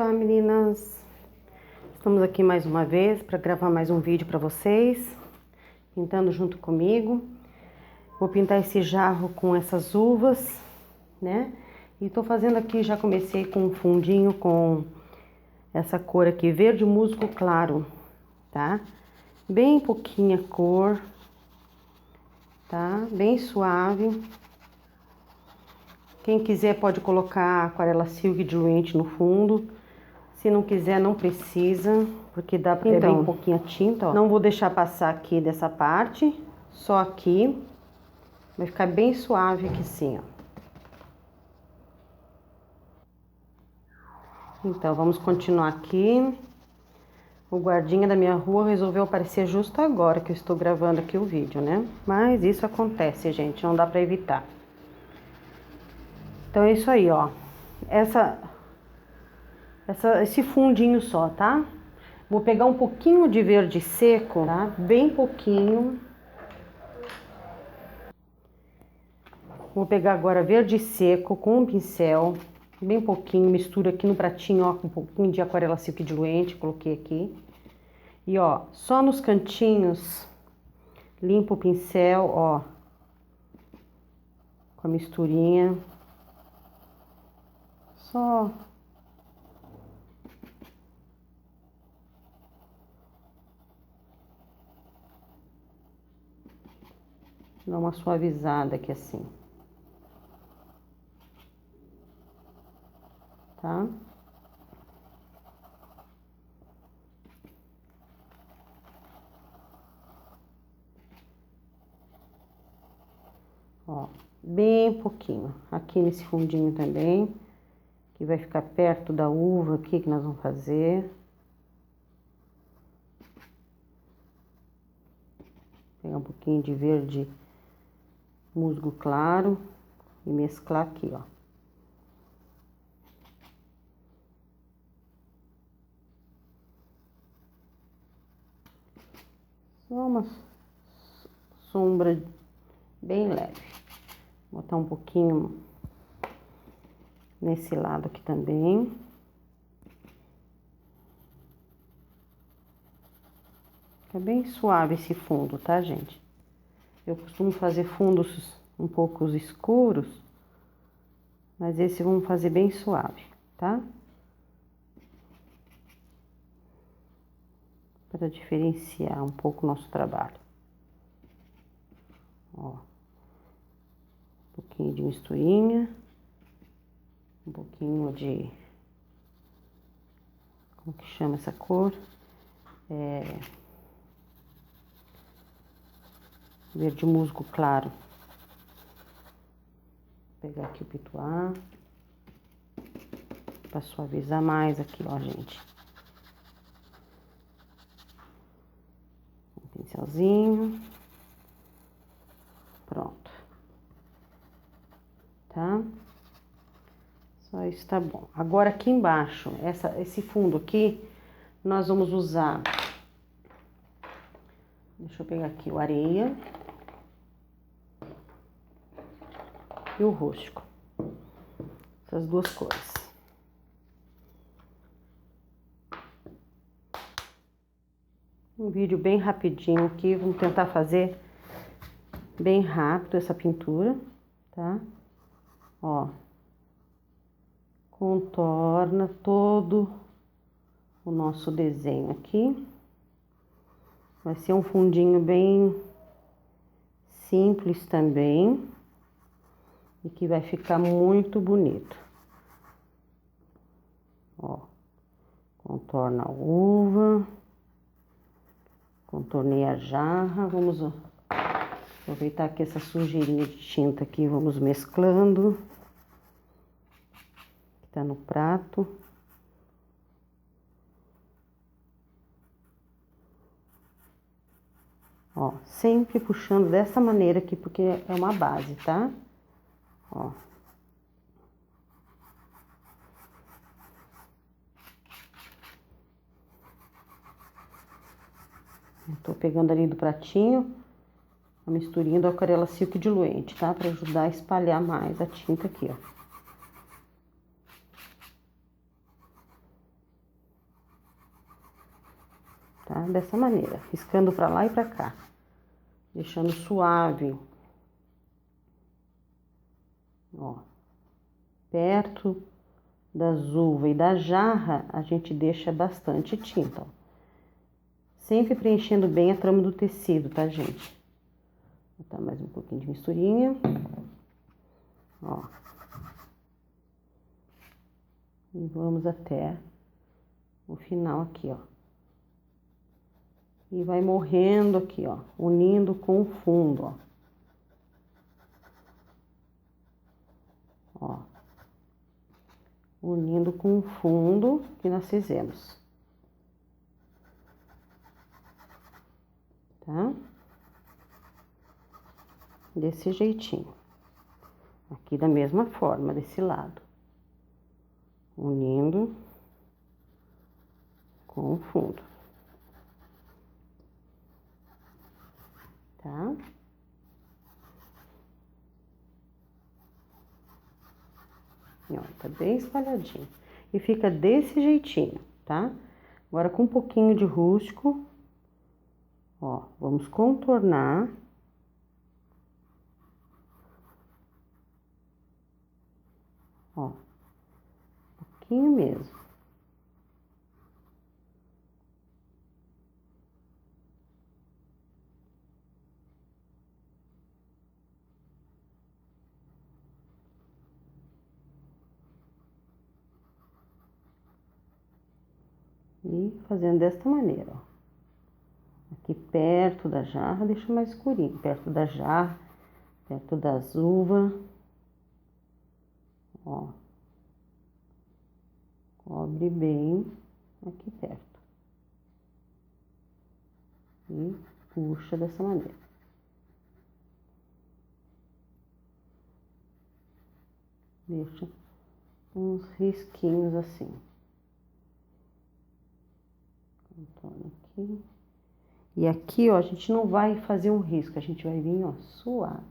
Olá, meninas! Estamos aqui mais uma vez para gravar mais um vídeo para vocês, pintando junto comigo. Vou pintar esse jarro com essas uvas, né? E tô fazendo aqui, já comecei com um fundinho com essa cor aqui, verde musgo claro, tá? Bem pouquinha cor, tá? Bem suave. Quem quiser pode colocar aquarela silk diluente no fundo. Se não quiser, não precisa, porque dá pra bem pouquinha tinta, ó. Não vou deixar passar aqui dessa parte, só aqui. Vai ficar bem suave aqui assim, ó. Então, vamos continuar aqui. O guardinha da minha rua resolveu aparecer justo agora que eu estou gravando aqui o vídeo, né? Mas isso acontece, gente, não dá pra evitar. Então é isso aí, ó. Esse fundinho só, tá? Vou pegar um pouquinho de verde seco, tá? Bem pouquinho. Vou pegar agora verde seco com um pincel, bem pouquinho, misturo aqui no pratinho, ó, com um pouquinho de aquarela silk diluente, coloquei aqui. E ó, só nos cantinhos, limpo o pincel, ó, com a misturinha. Só dá uma suavizada aqui assim. Tá? Ó, bem pouquinho. Aqui nesse fundinho também, que vai ficar perto da uva aqui que nós vamos fazer. Pegar um pouquinho de verde musgo claro e mesclar aqui, ó. Só uma sombra bem leve. Vou botar um pouquinho nesse lado aqui também. Fica bem suave esse fundo, tá, gente? Eu costumo fazer fundos um pouco escuros, mas esse vamos fazer bem suave, tá? Para diferenciar um pouco o nosso trabalho. Ó. Um pouquinho de misturinha. Um pouquinho de... Como que chama essa cor? Verde musgo claro. Vou pegar aqui o pituá. Pra suavizar mais aqui, ó, gente. Um pincelzinho. Pronto. Tá? Só isso tá bom. Agora aqui embaixo, esse fundo aqui, nós vamos usar... Deixa eu pegar aqui o areia. E o rústico. Essas duas cores. Um vídeo bem rapidinho aqui. Vamos tentar fazer bem rápido essa pintura, tá? Ó. Contorna todo o nosso desenho aqui. Vai ser um fundinho bem simples também. E que vai ficar muito bonito. Ó. Contorna a uva. Contornei a jarra. Vamos aproveitar aqui essa sujeirinha de tinta aqui. Vamos mesclando. Que tá no prato. Ó, sempre puxando dessa maneira aqui, porque é uma base, tá? Ó. Eu tô pegando ali do pratinho a misturinha do aquarela silk diluente, tá? Pra ajudar a espalhar mais a tinta aqui, ó. tá? Dessa maneira, riscando pra lá e pra cá, deixando suave. Ó, perto das uvas e da jarra, a gente deixa bastante tinta, ó. Sempre preenchendo bem a trama do tecido, tá, gente? Vou botar mais um pouquinho de misturinha. Ó. E vamos até o final aqui, ó. E vai morrendo aqui, ó, unindo com o fundo, ó. Ó. Unindo com o fundo que nós fizemos. Tá? Desse jeitinho. Aqui da mesma forma, desse lado. Unindo com o fundo. Tá? E, ó, tá bem espalhadinho. E fica desse jeitinho, tá? Agora, com um pouquinho de rústico, ó, vamos contornar. Ó, um pouquinho mesmo. E fazendo desta maneira, ó. Aqui perto da jarra, deixa mais escurinho. Perto da jarra, perto das uvas. Ó. Cobre bem aqui perto. E puxa dessa maneira. Deixa uns risquinhos assim. Contorno aqui. E aqui, ó, a gente não vai fazer um risco, a gente vai vir, ó, suave.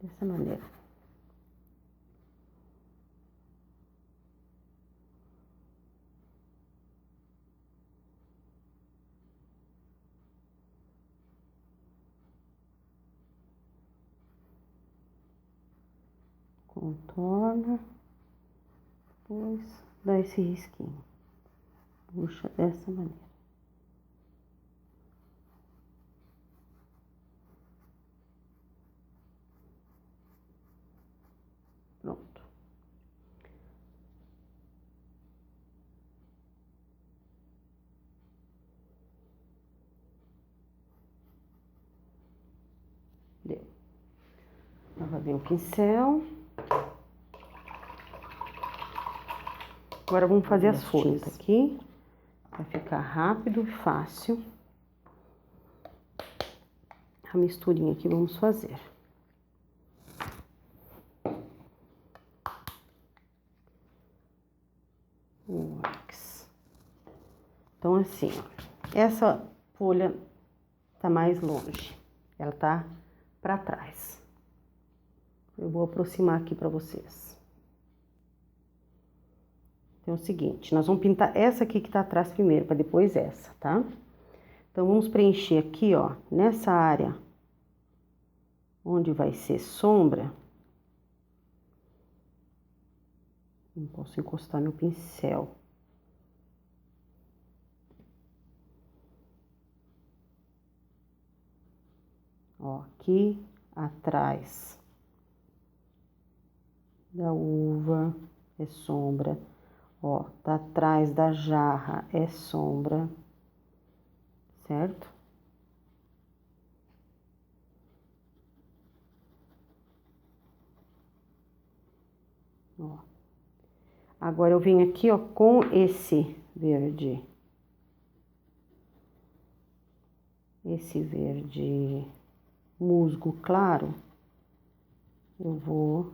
Dessa maneira. Contorna. Depois dá esse risquinho. Puxa dessa maneira. Pronto. Deu. Lavei o pincel. Agora vamos fazer as folhas aqui, para ficar rápido e fácil. A misturinha que vamos fazer. O wax. Então, assim, ó, essa folha tá mais longe, ela tá para trás. Eu vou aproximar aqui para vocês. Então, é o seguinte, nós vamos pintar essa aqui que tá atrás primeiro, para depois essa, tá? Então, vamos preencher aqui, ó, nessa área onde vai ser sombra. Não posso encostar meu pincel. Ó, aqui atrás da uva é sombra. Ó, tá atrás da jarra é sombra, certo? Ó. Agora eu venho aqui, ó, com esse verde. Esse verde musgo claro. Eu vou,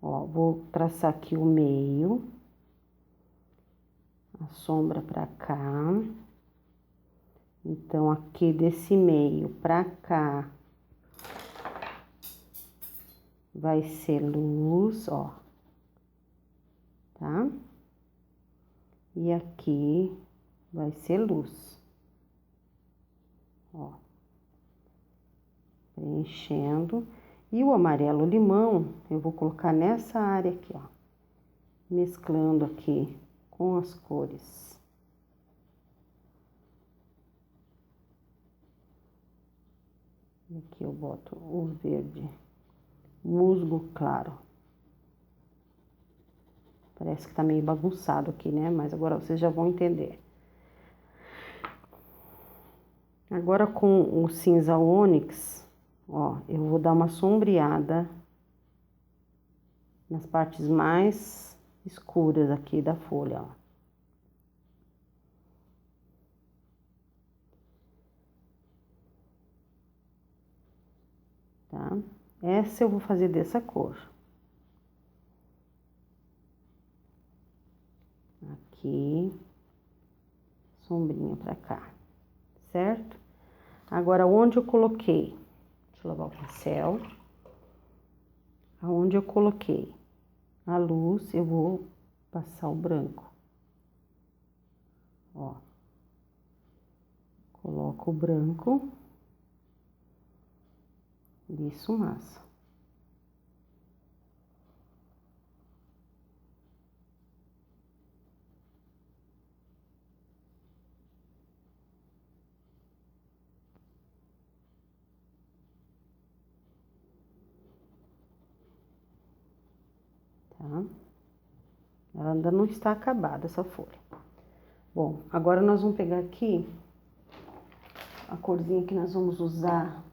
ó, vou traçar aqui o meio. A sombra pra cá. Então, aqui desse meio pra cá vai ser luz, ó. tá? E aqui vai ser luz. Ó. Preenchendo. E o amarelo limão, eu vou colocar nessa área aqui, ó. Mesclando aqui com as cores. E aqui eu boto o verde musgo claro. Parece que tá meio bagunçado aqui, né? Mas agora vocês já vão entender. Agora com o cinza ônix, ó, eu vou dar uma sombreada nas partes mais escuras aqui da folha, ó. Tá? Essa eu vou fazer dessa cor. Aqui, sombrinha pra cá, certo? Agora, onde eu coloquei? Deixa eu lavar o pincel. Aonde eu coloquei a luz, eu vou passar o branco. Ó. Coloco o branco. Isso, massa. Tá? Ela ainda não está acabada, essa folha. Bom, agora nós vamos pegar aqui a corzinha que nós vamos usar.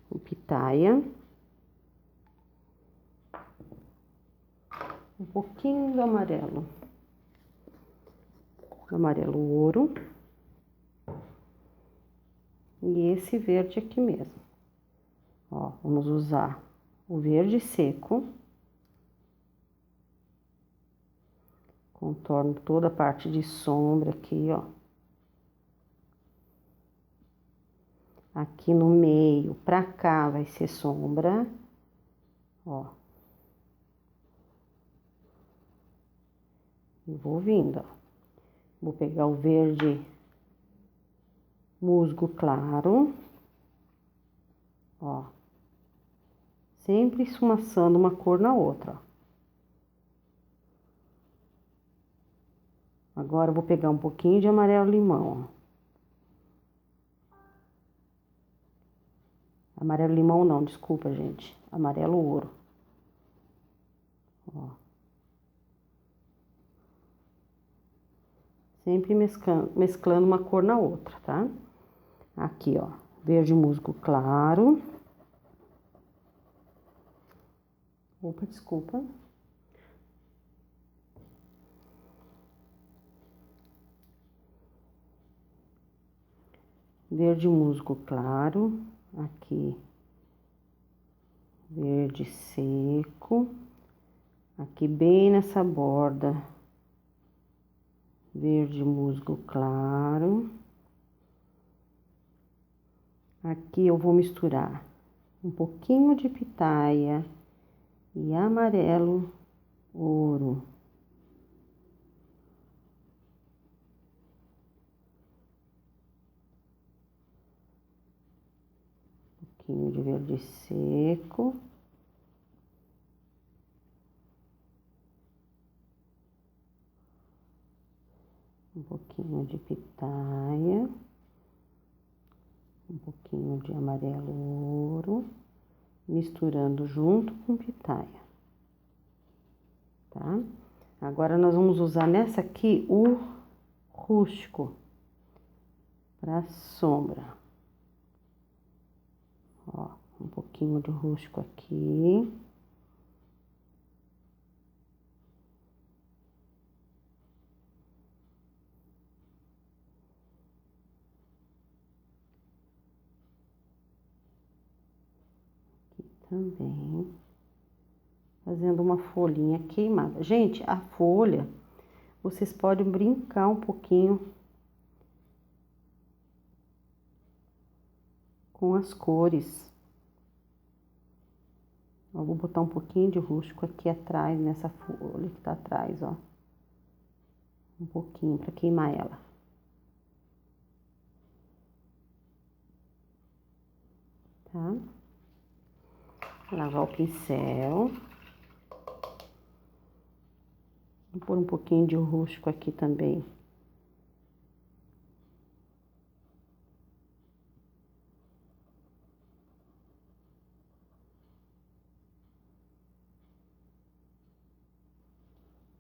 O pitaia. Um pouquinho do amarelo. Amarelo ouro. E esse verde aqui mesmo. Ó, vamos usar o verde seco. Contorno toda a parte de sombra aqui, ó. Aqui no meio, pra cá, vai ser sombra. Ó. E vou vindo, ó. Vou pegar o verde musgo claro. Ó. Sempre esfumaçando uma cor na outra, ó. Agora, eu vou pegar um pouquinho de amarelo limão, ó. Amarelo limão não, desculpa, gente. Amarelo ouro. Ó. Sempre mesclando uma cor na outra, tá? Aqui, ó. Verde musgo claro. Opa, desculpa. Verde musgo claro. Aqui. Verde seco. Aqui bem nessa borda. Verde musgo claro. Aqui eu vou misturar um pouquinho de pitaia e amarelo ouro. Um pouquinho de verde seco. Um pouquinho de pitaia. Um pouquinho de amarelo ouro. Misturando junto com pitaia. Tá? Agora, nós vamos usar nessa aqui o rústico para sombra. Ó, um pouquinho de rústico aqui. Aqui também. Fazendo uma folhinha queimada. Gente, a folha, vocês podem brincar um pouquinho com as cores. Ó, vou botar um pouquinho de rústico aqui atrás, nessa folha que tá atrás, ó. Um pouquinho pra queimar ela. Tá? Lavar o pincel. Vou pôr um pouquinho de rústico aqui também.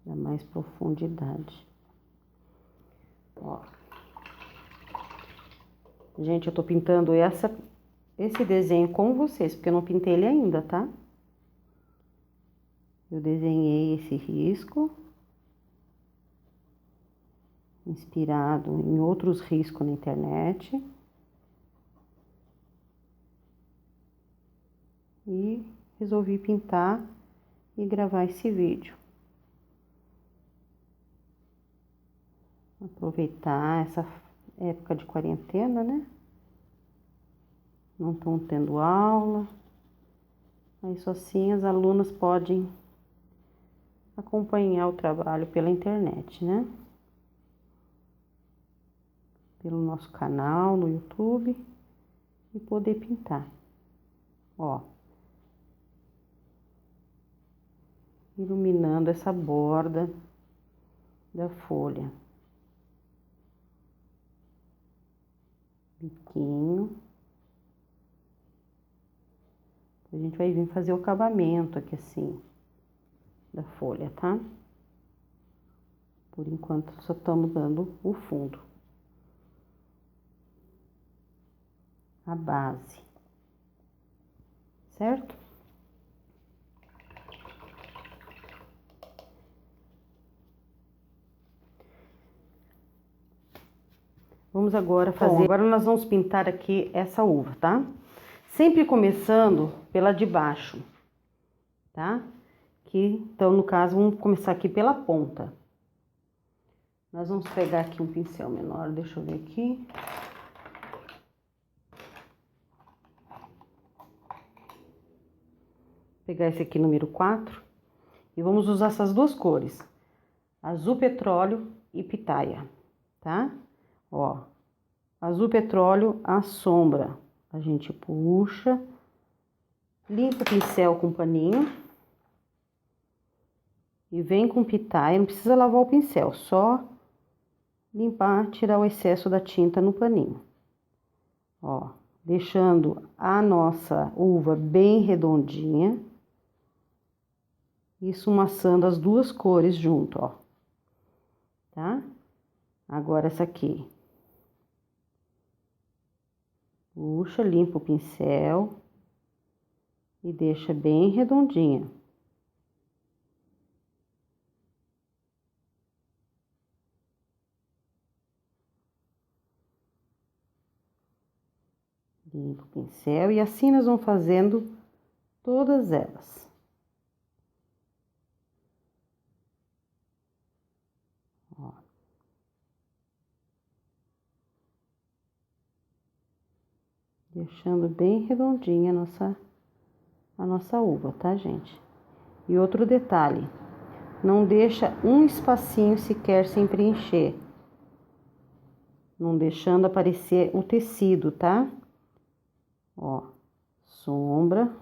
Dá mais profundidade. Ó. Gente, eu tô pintando esse desenho com vocês, porque eu não pintei ele ainda, tá? Eu desenhei esse risco, inspirado em outros riscos na internet. E resolvi pintar e gravar esse vídeo. Aproveitar essa época de quarentena, né? Não estão tendo aula. Aí só assim as alunas podem acompanhar o trabalho pela internet, né? Pelo nosso canal no YouTube e poder pintar. Ó. Iluminando essa borda da folha. Biquinho. A gente vai vir fazer o acabamento aqui assim, da folha, tá? Por enquanto só estamos dando o fundo. A base. Certo? Vamos agora fazer... Bom, agora nós vamos pintar aqui essa uva, tá? Sempre começando pela de baixo, tá? Então, no caso, vamos começar aqui pela ponta. Nós vamos pegar aqui um pincel menor, deixa eu ver aqui. Pegar esse aqui, número 4. E vamos usar essas duas cores. Azul petróleo e pitaia, tá? Ó, azul petróleo, a sombra. A gente puxa, limpa o pincel com paninho. E vem com pitaia, não precisa lavar o pincel, só limpar, tirar o excesso da tinta no paninho. Ó, deixando a nossa uva bem redondinha. Isso maçando as duas cores junto, ó. Tá? Agora essa aqui. Puxa, limpa o pincel e deixa bem redondinha. Limpa o pincel e assim nós vamos fazendo todas elas. Ó. Deixando bem redondinha a nossa uva, tá, gente? E outro detalhe, não deixa um espacinho sequer sem preencher. Não deixando aparecer o tecido, tá? Ó, sombra,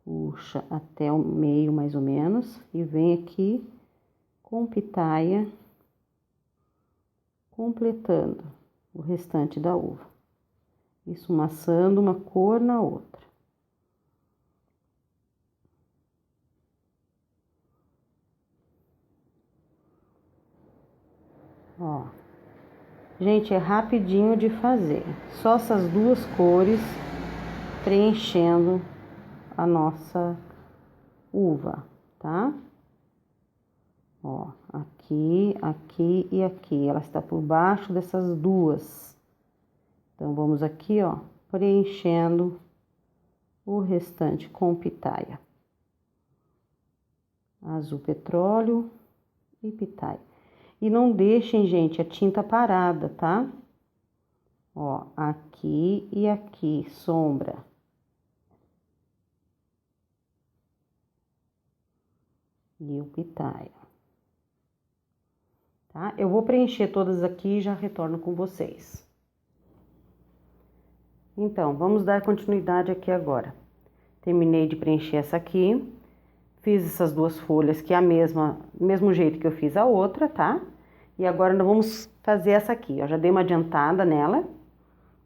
puxa até o meio mais ou menos e vem aqui com pitaia, completando o restante da uva. Isso maçando uma cor na outra. Ó. Gente, é rapidinho de fazer. Só essas duas cores preenchendo a nossa uva, tá? Ó, aqui, aqui e aqui. Ela está por baixo dessas duas. Então, vamos aqui, ó, preenchendo o restante com pitaia. Azul petróleo e pitaia. E não deixem, gente, a tinta parada, tá? Ó, aqui e aqui, sombra. e o pitaia. Tá? Eu vou preencher todas aqui e já retorno com vocês. Então, vamos dar continuidade aqui agora. Terminei de preencher essa aqui. Fiz essas duas folhas que é a mesma, do mesmo jeito que eu fiz a outra, tá? E agora nós vamos fazer essa aqui, ó. Já dei uma adiantada nela,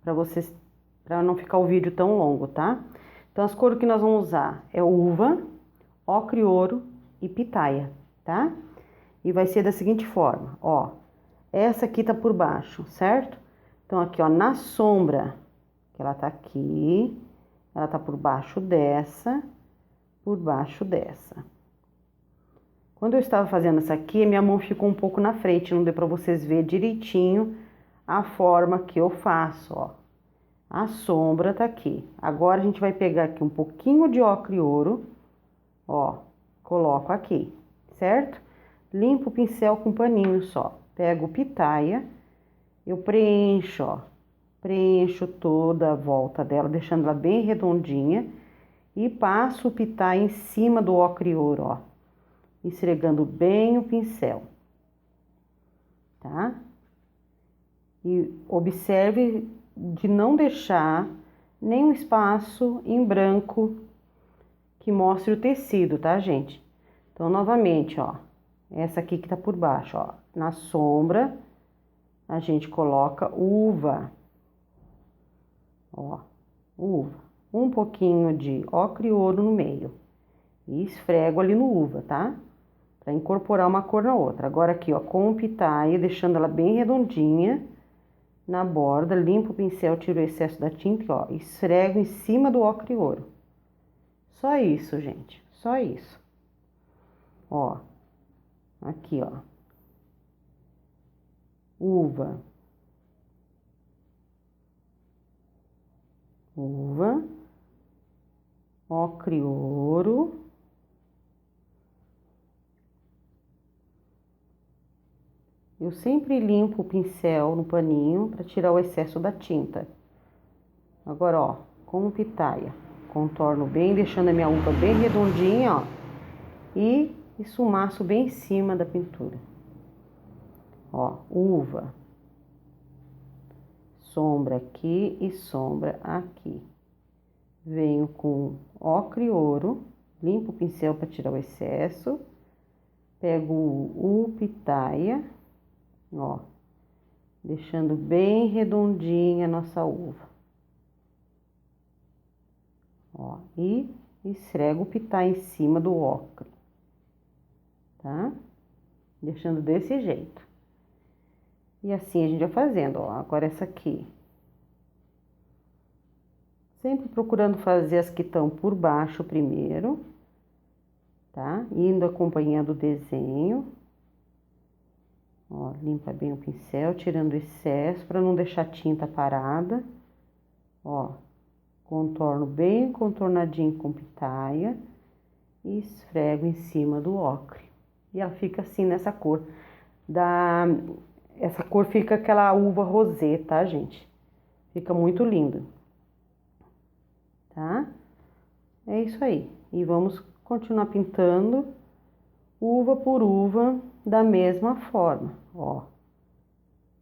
pra vocês, pra não ficar o vídeo tão longo, tá? Então, as cores que nós vamos usar é uva, ocre ouro e pitaia, tá? E vai ser da seguinte forma, ó. Essa aqui tá por baixo, certo? Então, aqui, ó, na sombra, que ela tá aqui, ela tá por baixo dessa, por baixo dessa. Quando eu estava fazendo essa aqui, minha mão ficou um pouco na frente, não deu para vocês ver direitinho a forma que eu faço, ó. A sombra tá aqui. Agora a gente vai pegar aqui um pouquinho de ocre ouro, ó, coloco aqui, certo? Limpo o pincel com paninho só. Pego o pitaia, eu preencho, ó, preencho toda a volta dela, deixando ela bem redondinha. E passo o pitaia em cima do ocre ouro, ó, esfregando bem o pincel, tá? E observe de não deixar nenhum espaço em branco que mostre o tecido, tá, gente? Então, novamente, ó, essa aqui que tá por baixo, ó, na sombra, a gente coloca uva, ó, uva. Um pouquinho de ocre ouro no meio e esfrego ali no uva, tá? Pra incorporar uma cor na outra. Agora aqui, ó, com o pitaia, deixando ela bem redondinha na borda, limpo o pincel, tiro o excesso da tinta, ó, esfrego em cima do ocre ouro. Só isso, gente, só isso. Ó, aqui, ó, uva, uva, ocre ouro, eu sempre limpo o pincel no paninho para tirar o excesso da tinta. Agora, ó, com o pitaia, contorno bem, deixando a minha uva bem redondinha, ó, e esfumaço bem em cima da pintura. Ó, uva, sombra aqui e sombra aqui. Venho com ocre ouro, limpo o pincel para tirar o excesso. Pego o pitaia, ó, deixando bem redondinha a nossa uva. Ó, e esfrego o pitaia em cima do ocre, tá? Deixando desse jeito. E assim a gente vai fazendo, ó. Agora essa aqui. Sempre procurando fazer as que estão por baixo primeiro, tá? Indo acompanhando o desenho. Ó, limpa bem o pincel, tirando o excesso para não deixar a tinta parada. Ó, contorno bem contornadinho com pitaia e esfrego em cima do ocre. E ela fica assim nessa cor. Essa cor fica aquela uva rosé, tá, gente? Fica muito lindo. Tá? É isso aí. E vamos continuar pintando uva por uva da mesma forma, ó,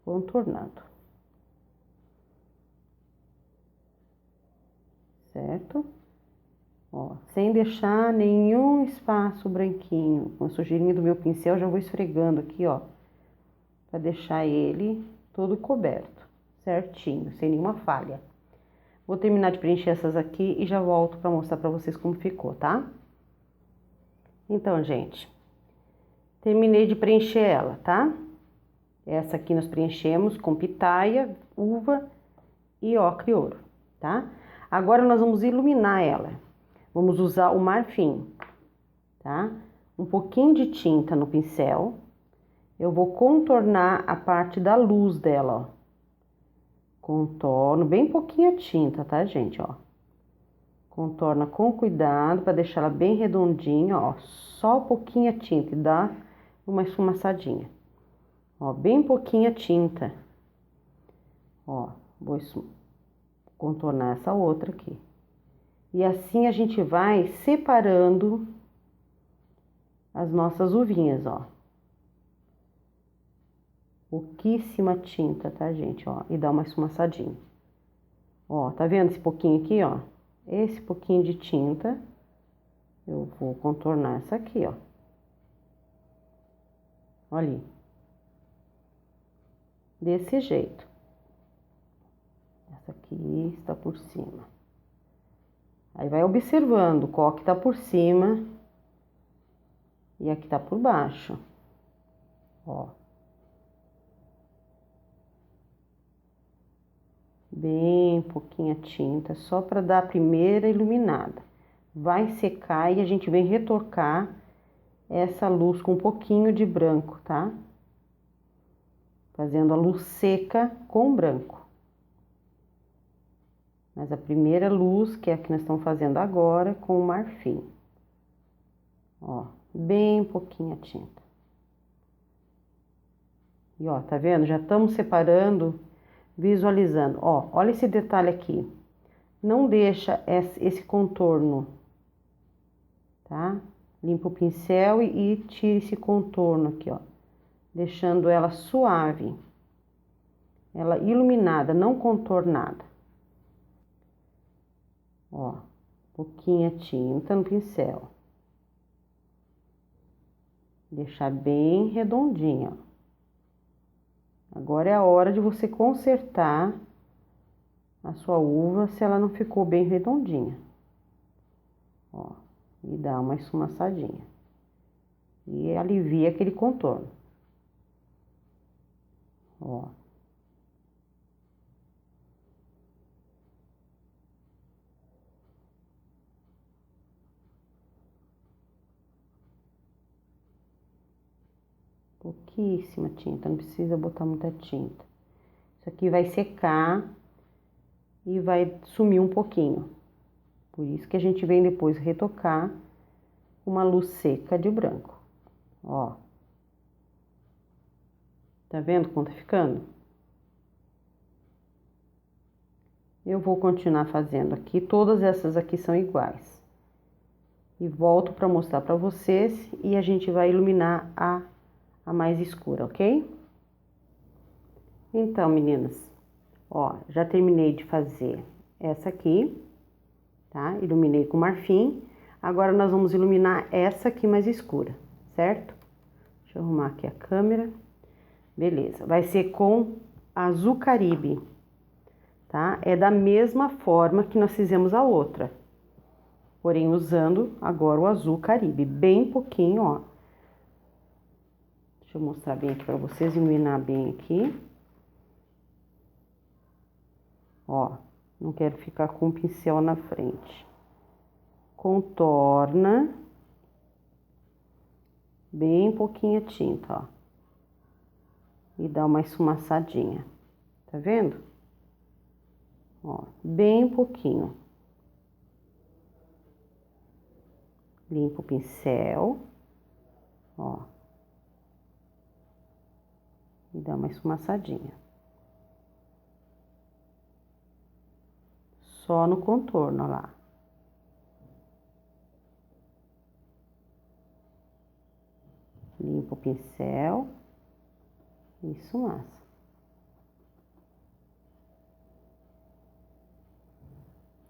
contornando. Certo? Ó, sem deixar nenhum espaço branquinho. Com a sujeirinha do meu pincel, já vou esfregando aqui, ó, pra deixar ele todo coberto, certinho, sem nenhuma falha. Vou terminar de preencher essas aqui e já volto pra mostrar pra vocês como ficou, tá? Então, gente, terminei de preencher ela, tá? Essa aqui nós preenchemos com pitaia, uva e ocre ouro, tá? Agora nós vamos iluminar ela. Vamos usar o marfim, tá? Um pouquinho de tinta no pincel. Eu vou contornar a parte da luz dela, ó. Contorno, bem pouquinha tinta, tá, gente, ó. Contorna com cuidado para deixar ela bem redondinha, ó. Só pouquinha tinta e dá uma esfumaçadinha. Ó, bem pouquinha tinta. Ó, vou contornar essa outra aqui. E assim a gente vai separando as nossas uvinhas, ó. Pouquíssima tinta, tá, gente, ó, e dá uma esfumaçadinha. Ó, tá vendo esse pouquinho aqui, ó? Esse pouquinho de tinta, eu vou contornar essa aqui, ó. Olha ali. Desse jeito. Essa aqui está por cima. Aí vai observando qual que tá por cima e aqui tá por baixo. Ó. Bem pouquinha tinta, só para dar a primeira iluminada. Vai secar e a gente vem retocar essa luz com um pouquinho de branco, tá? Fazendo a luz seca com branco. Mas a primeira luz, que é a que nós estamos fazendo agora, com o marfim. Ó, bem pouquinha tinta. E ó, tá vendo? Já estamos separando, visualizando. Ó, olha esse detalhe aqui. Não deixa esse contorno, tá? Limpa o pincel e tira esse contorno aqui, ó. Deixando ela suave. Ela iluminada, não contornada. Ó, pouquinha tinta no pincel. Deixar bem redondinha, ó. Agora é a hora de você consertar a sua uva se ela não ficou bem redondinha. Ó, e dá uma esfumaçadinha. E alivia aquele contorno. Ó. Pouquíssima tinta, não precisa botar muita tinta. Isso aqui vai secar e vai sumir um pouquinho. Por isso que a gente vem depois retocar uma luz seca de branco. Ó. Tá vendo como tá ficando? Eu vou continuar fazendo aqui, todas essas aqui são iguais. E volto para mostrar para vocês e a gente vai iluminar a mais escura, ok? Então, meninas, ó, já terminei de fazer essa aqui, tá? Iluminei com marfim. Agora nós vamos iluminar essa aqui mais escura, certo? Deixa eu arrumar aqui a câmera. Beleza, vai ser com azul Caribe, tá? É da mesma forma que nós fizemos a outra, porém usando agora o azul Caribe, bem pouquinho, ó. Deixa eu mostrar bem aqui pra vocês, iluminar bem aqui. Ó, não quero ficar com o pincel na frente. Contorna. Bem pouquinha tinta, ó. E dá uma esfumaçadinha. Tá vendo? Ó, bem pouquinho. Limpa o pincel. Ó. E dá uma esfumaçadinha. Só no contorno, ó lá. Limpa o pincel. Isso, massa.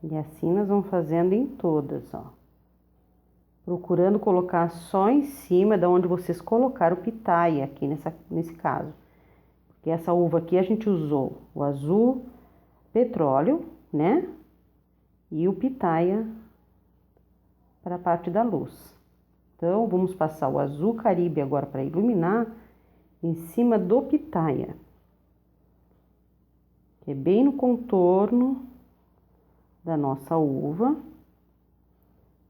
E assim nós vamos fazendo em todas, ó. Procurando colocar só em cima da onde vocês colocaram o pitaia aqui nesse caso. Porque essa uva aqui a gente usou o azul petróleo, né? E o pitaia para a parte da luz. Então, vamos passar o azul Caribe agora para iluminar em cima do pitaia. Que é bem no contorno da nossa uva.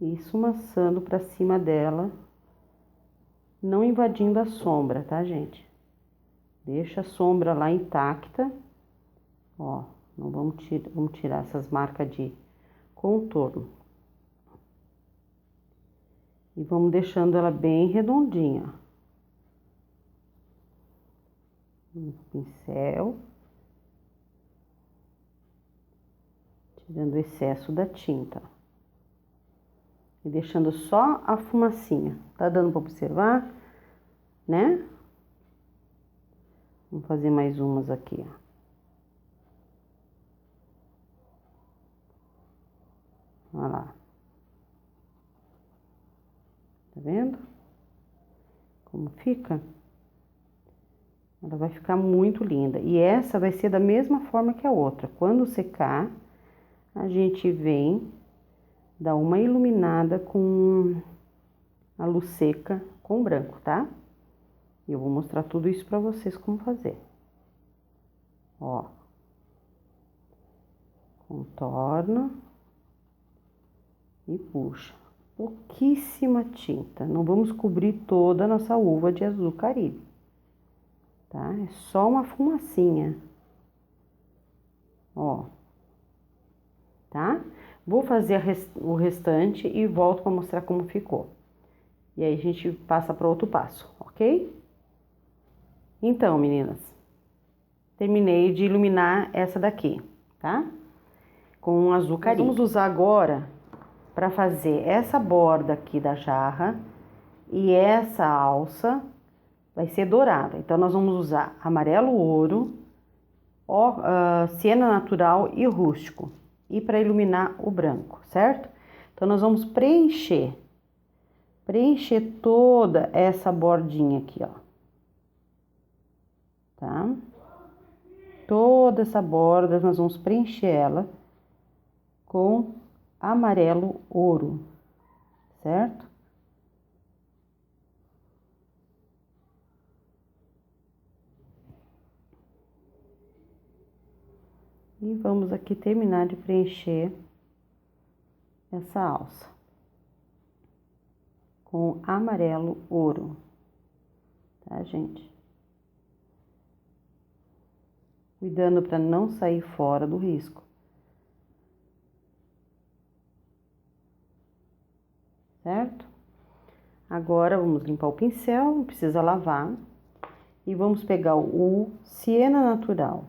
E esfumaçando para cima dela, não invadindo a sombra, tá, gente? Deixa a sombra lá intacta. Ó, não vamos tirar essas marcas de contorno. E vamos deixando ela bem redondinha. Um pincel. Tirando o excesso da tinta. e deixando só a fumacinha. Tá dando para observar, né? Vamos fazer mais umas aqui, ó. Olha lá. Tá vendo? Como fica? Ela vai ficar muito linda. E essa vai ser da mesma forma que a outra. Quando secar, a gente vem dar uma iluminada com a luz seca com branco, tá? E eu vou mostrar tudo isso pra vocês como fazer. Ó. Contorna e puxa. Pouquíssima tinta. Não vamos cobrir toda a nossa uva de azul caribe, tá? É só uma fumacinha. Ó. Tá? Vou fazer o restante e volto para mostrar como ficou. E aí a gente passa para outro passo, ok? Então, meninas, terminei de iluminar essa daqui, tá? Com um azul caribe. Nós vamos usar agora para fazer essa borda aqui da jarra e essa alça vai ser dourada. Então, nós vamos usar amarelo ouro, siena natural e rústico. E para iluminar o branco, certo? Então, nós vamos preencher toda essa bordinha aqui, ó. Tá? Toda essa borda, nós vamos preencher ela com amarelo ouro, certo? E vamos aqui terminar de preencher essa alça com amarelo ouro, tá, gente? Cuidando para não sair fora do risco. Certo? Agora, vamos limpar o pincel, não precisa lavar. E vamos pegar o siena natural.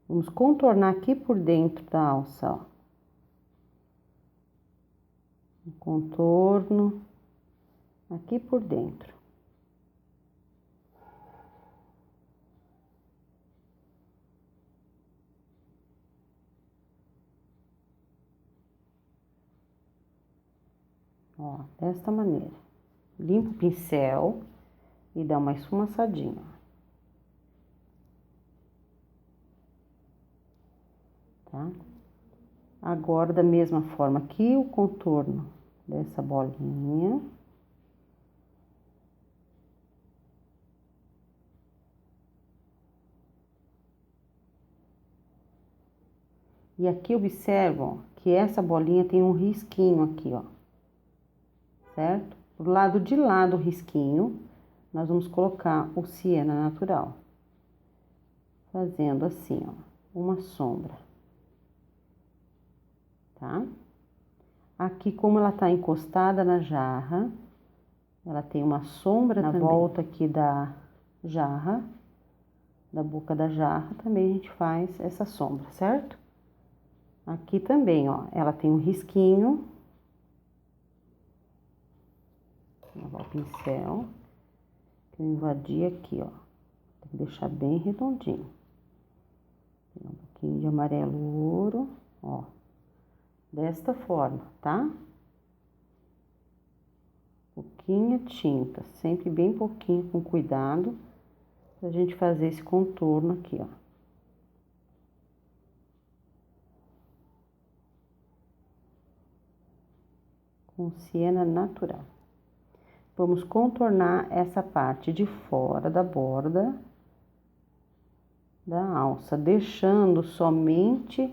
Vamos contornar aqui por dentro da alça, ó. Um contorno aqui por dentro. Ó, desta maneira. Limpa o pincel e dá uma esfumaçadinha. Tá? Agora, da mesma forma aqui, o contorno dessa bolinha. E aqui observam que essa bolinha tem um risquinho aqui, ó. Certo? Do lado de lá do risquinho, nós vamos colocar o siena natural. Fazendo assim, ó, uma sombra. Tá? Aqui, como ela tá encostada na jarra, ela tem uma sombra na volta aqui da jarra, da boca da jarra, também a gente faz essa sombra, certo? Aqui também, ó, ela tem um risquinho. Vou lavar o pincel, que eu invadi aqui, ó. Tem que deixar bem redondinho. Tem um pouquinho de amarelo ouro, ó. Desta forma, tá? Pouquinha tinta, sempre bem pouquinho, com cuidado, pra gente fazer esse contorno aqui, ó. Com siena natural. Vamos contornar essa parte de fora da borda da alça, deixando somente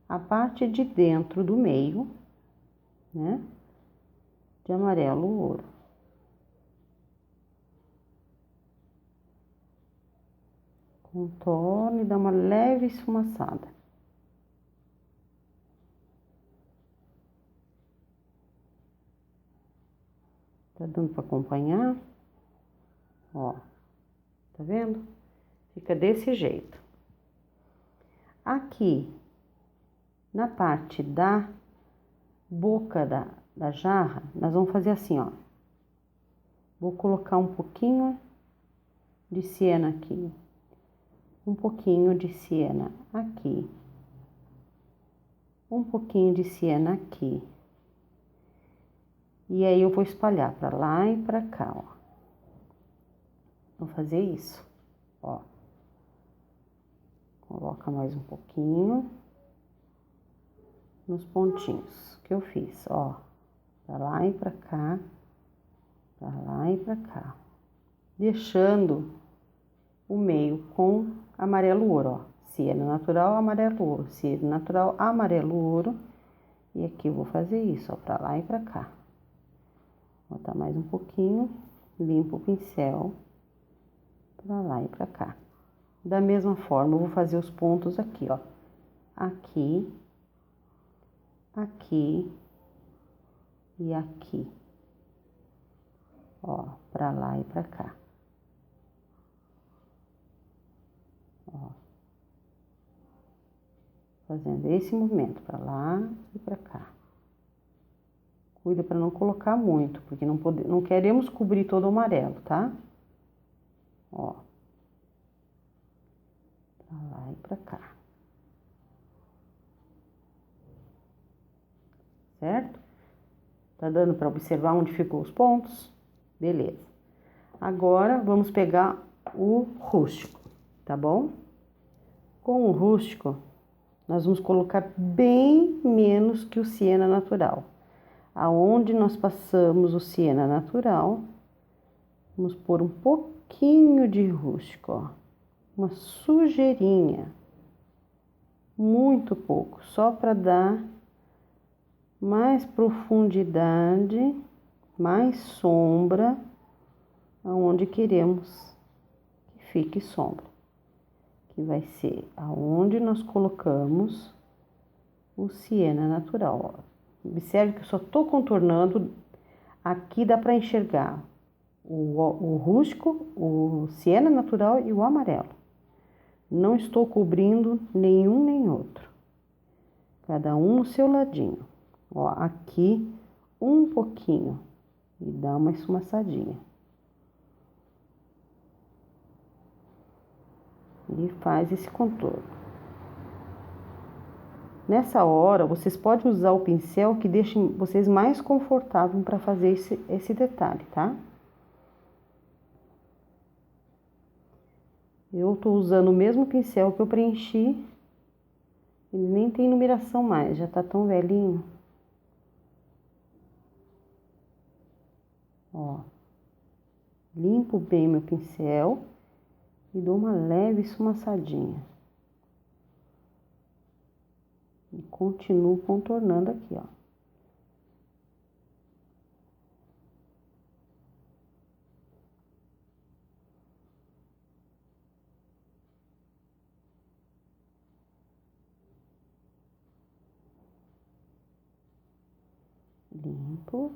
a parte de dentro do meio, né, de amarelo ouro. Contorno e dá uma leve esfumaçada. Tá dando para acompanhar? Ó, tá vendo? Fica desse jeito. Aqui, na parte da boca da jarra, nós vamos fazer assim, ó. Vou colocar um pouquinho de siena aqui, um pouquinho de siena aqui, um pouquinho de siena aqui. E aí eu vou espalhar para lá e para cá, ó. Vou fazer isso, ó. Coloca mais um pouquinho nos pontinhos que eu fiz, ó. Para lá e para cá, para lá e para cá. Deixando o meio com amarelo ouro, ó. Siena natural, amarelo ouro, siena natural, amarelo ouro. E aqui eu vou fazer isso, ó, para lá e para cá. Botar mais um pouquinho, limpo o pincel, para lá e para cá. Da mesma forma, eu vou fazer os pontos aqui, ó. Aqui, aqui e aqui. Ó, para lá e para cá. Ó. Fazendo esse movimento para lá e para cá. Cuida para não colocar muito, porque não queremos cobrir todo o amarelo, tá? Ó. Pra lá e pra cá. Certo? Tá dando para observar onde ficou os pontos? Beleza. Agora, vamos pegar o rústico, tá bom? Com o rústico, nós vamos colocar bem menos que o siena natural. Aonde nós passamos o siena natural, vamos pôr um pouquinho de rústico, ó. Uma sujeirinha. Muito pouco, só para dar mais profundidade, mais sombra, aonde queremos que fique sombra. Que vai ser aonde nós colocamos o siena natural, ó. Observe que eu só tô contornando, aqui dá para enxergar o rústico, o siena natural e o amarelo. Não estou cobrindo nenhum nem outro. Cada um no seu ladinho. Ó, aqui um pouquinho e dá uma esfumaçadinha. E faz esse contorno. Nessa hora, vocês podem usar o pincel que deixe vocês mais confortáveis para fazer esse detalhe, tá? Eu tô usando o mesmo pincel que eu preenchi. Ele nem tem numeração mais, já tá tão velhinho. Ó. Limpo bem meu pincel e dou uma leve esfumaçadinha. E continuo contornando aqui, ó. Limpo.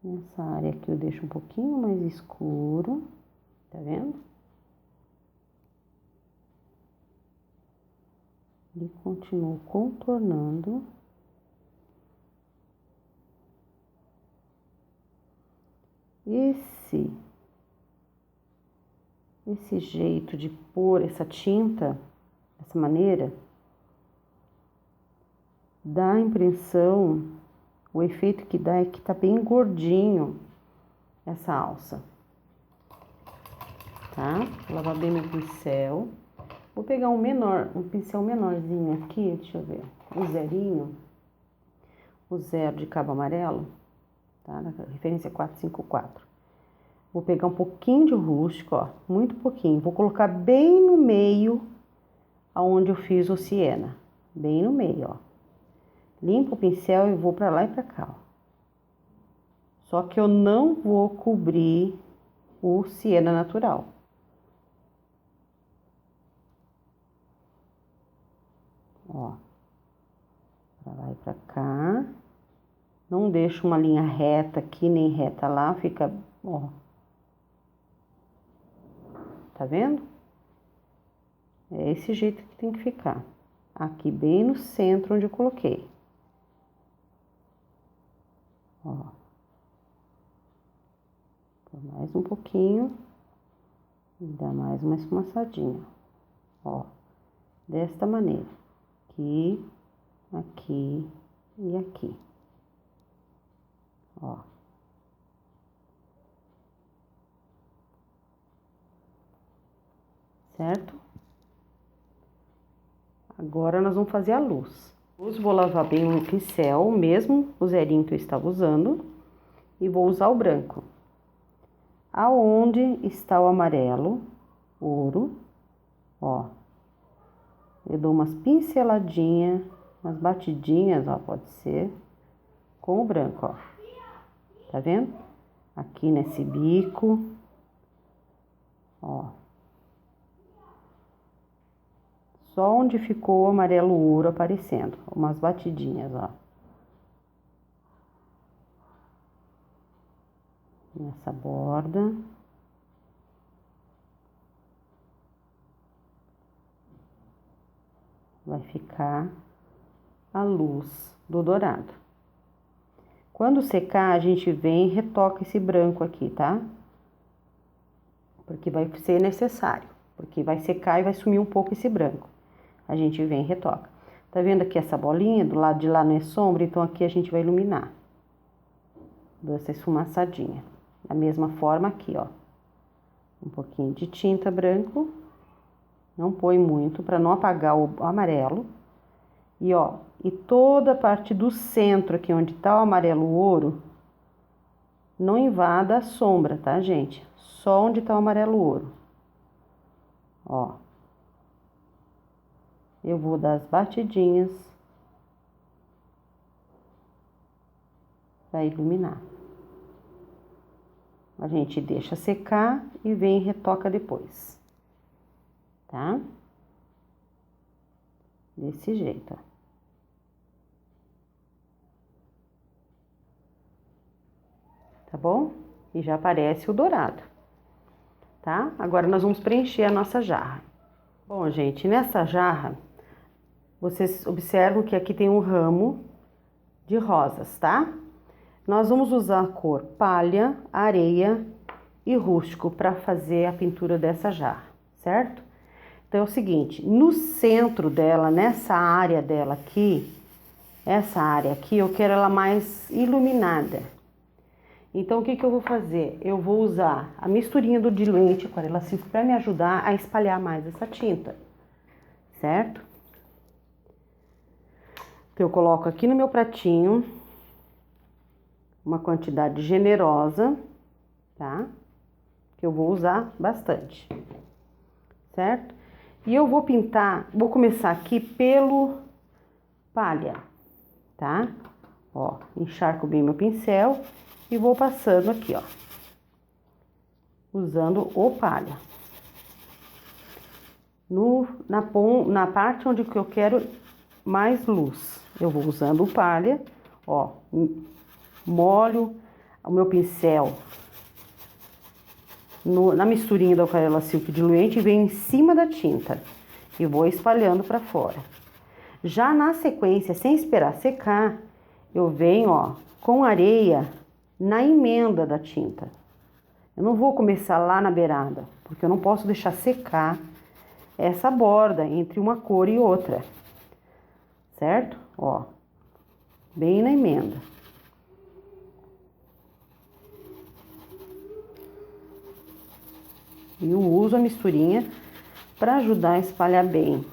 Nessa área aqui eu deixo um pouquinho mais escuro, tá vendo? E continuo contornando. Esse jeito de pôr essa tinta, dessa maneira, dá a impressão, o efeito que dá é que tá bem gordinho essa alça. Tá? Vou lavar bem meu pincel. Vou pegar um pincel menorzinho aqui, deixa eu ver, o zerinho, o zero de cabo amarelo, tá? Na referência 454. Vou pegar um pouquinho de rústico, ó, muito pouquinho. Vou colocar bem no meio, aonde eu fiz o siena, bem no meio, ó. Limpo o pincel e vou pra lá e pra cá, ó. Só que eu não vou cobrir o siena natural. Ó, pra lá e pra cá. Não deixo uma linha reta aqui, nem reta lá, fica, ó. Tá vendo? É esse jeito que tem que ficar. Aqui bem no centro onde eu coloquei. Ó. Por mais um pouquinho. E dá mais uma esfumaçadinha. Ó. Desta maneira. Aqui, aqui e aqui. Ó. Certo? Agora nós vamos fazer a luz. Vou lavar bem o pincel, mesmo o zerinho que eu estava usando, e vou usar o branco. Aonde está o amarelo, ouro, ó, eu dou umas pinceladinhas, umas batidinhas, ó, pode ser, com o branco, ó, tá vendo? Aqui nesse bico, ó. Só onde ficou o amarelo ouro aparecendo, umas batidinhas, ó. Nessa borda. Vai ficar a luz do dourado. Quando secar, a gente vem e retoca esse branco aqui, tá? Porque vai ser necessário, porque vai secar e vai sumir um pouco esse branco. A gente vem e retoca. Tá vendo aqui essa bolinha? Do lado de lá não é sombra, então aqui a gente vai iluminar. Dou essa esfumaçadinha. Da mesma forma aqui, ó. Um pouquinho de tinta branco. Não põe muito, para não apagar o amarelo. E, ó, e toda a parte do centro aqui, onde tá o amarelo ouro, não invada a sombra, tá, gente? Só onde tá o amarelo ouro. Ó. Eu vou dar as batidinhas para iluminar. A gente deixa secar e vem e retoca depois, tá? Desse jeito, ó. Tá bom? E já aparece o dourado, tá? Agora nós vamos preencher a nossa jarra. Bom, gente, nessa jarra, vocês observam que aqui tem um ramo de rosas, tá? Nós vamos usar a cor palha, areia e rústico para fazer a pintura dessa jarra, certo? Então é o seguinte, no centro dela, nessa área dela aqui, essa área aqui, eu quero ela mais iluminada. Então o que que eu vou fazer? Eu vou usar a misturinha do diluente aquarela Silk para me ajudar a espalhar mais essa tinta, certo? Então eu coloco aqui no meu pratinho uma quantidade generosa, tá? Que eu vou usar bastante, certo? E eu vou pintar, vou começar aqui pelo palha, tá? Ó, encharco bem meu pincel e vou passando aqui, ó. Usando o palha. Na parte onde que eu quero mais luz, eu vou usando o palha, ó. Molho o meu pincel na misturinha da aquarela Silk diluente e venho em cima da tinta e vou espalhando para fora. Já na sequência, sem esperar secar, eu venho, ó, com areia na emenda da tinta. Eu não vou começar lá na beirada, porque eu não posso deixar secar essa borda entre uma cor e outra, certo? Ó, bem na emenda. E eu uso a misturinha para ajudar a espalhar bem.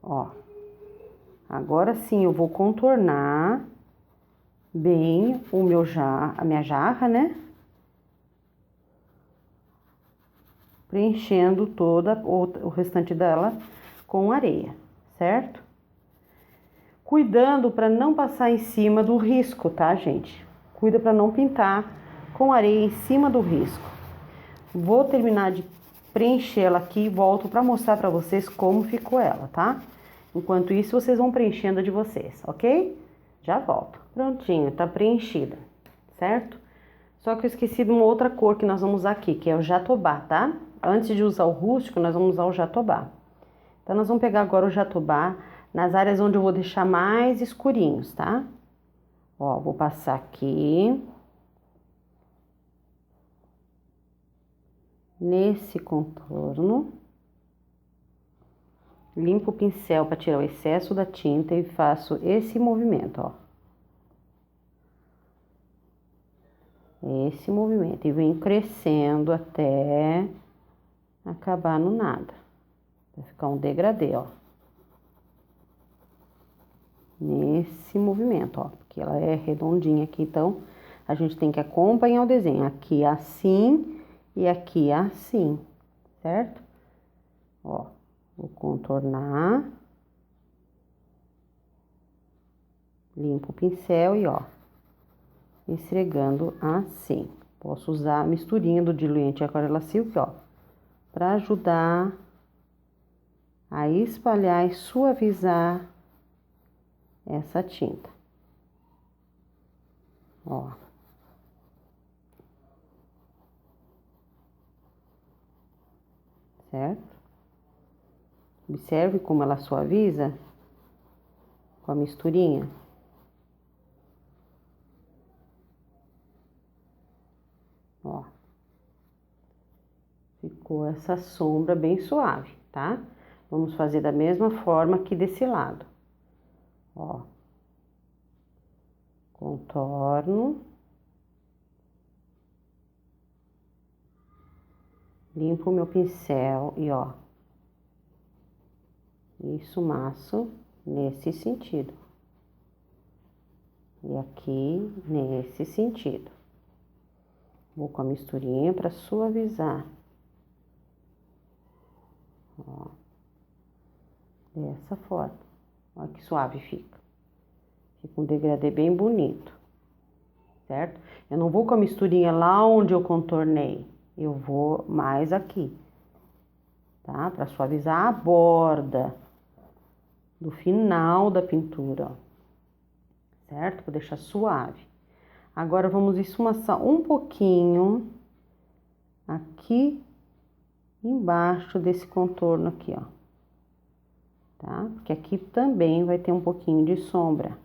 Ó. Agora sim eu vou contornar bem a minha jarra, né? Preenchendo toda o restante dela com areia, certo? Cuidando para não passar em cima do risco, tá, gente? Cuida para não pintar com areia em cima do risco. Vou terminar de preencher ela aqui e volto para mostrar para vocês como ficou ela, tá? Enquanto isso, vocês vão preenchendo a de vocês, ok? Já volto. Prontinho, tá preenchida, certo? Só que eu esqueci de uma outra cor que nós vamos usar aqui, que é o jatobá, tá? Antes de usar o rústico, nós vamos usar o jatobá. Então, nós vamos pegar agora o jatobá nas áreas onde eu vou deixar mais escurinhos, tá? Ó, vou passar aqui. Nesse contorno. Limpo o pincel para tirar o excesso da tinta e faço esse movimento, ó. Esse movimento. E venho crescendo até acabar no nada. Vai ficar um degradê, ó. Nesse movimento, ó. Porque ela é redondinha aqui, então a gente tem que acompanhar o desenho. Aqui assim e aqui assim, certo? Ó, vou contornar. Limpo o pincel e, ó, esfregando assim. Posso usar a misturinha do diluente Aquarela Silk, ó, para ajudar a espalhar e suavizar essa tinta. Ó. Certo? Observe como ela suaviza com a misturinha. Ó. Ficou essa sombra bem suave, tá? Vamos fazer da mesma forma aqui desse lado. Ó. Contorno. Limpo o meu pincel e, ó. Isso, maço nesse sentido. E aqui nesse sentido. Vou com a misturinha para suavizar. Ó. Dessa forma. Olha que suave fica. Fica um degradê bem bonito. Certo? Eu não vou com a misturinha lá onde eu contornei. Eu vou mais aqui. Tá? Para suavizar a borda do final da pintura, ó. Certo? Vou deixar suave. Agora, vamos esfumaçar um pouquinho aqui embaixo desse contorno aqui, ó. Tá? Porque aqui também vai ter um pouquinho de sombra.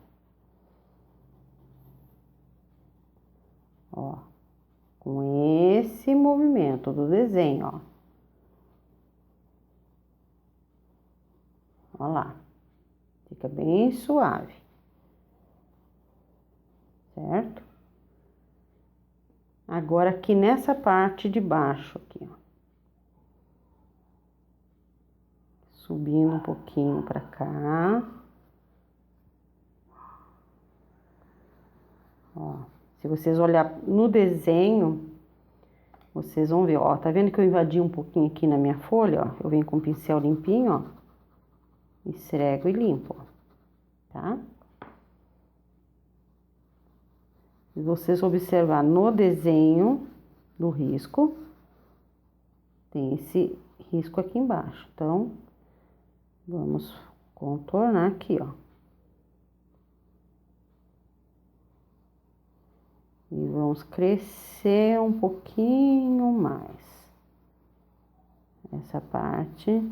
Ó. Com esse movimento do desenho, ó. Ó lá. Fica bem suave. Certo? Agora, aqui nessa parte de baixo, aqui, ó. Subindo um pouquinho pra cá. Ó. Se vocês olharem no desenho, vocês vão ver, ó. Tá vendo que eu invadi um pouquinho aqui na minha folha, ó? Eu venho com o pincel limpinho, ó. Esfrego e limpo, ó. Tá? Se vocês observar no desenho do risco, tem esse risco aqui embaixo. Então, vamos contornar aqui, ó. E vamos crescer um pouquinho mais. Essa parte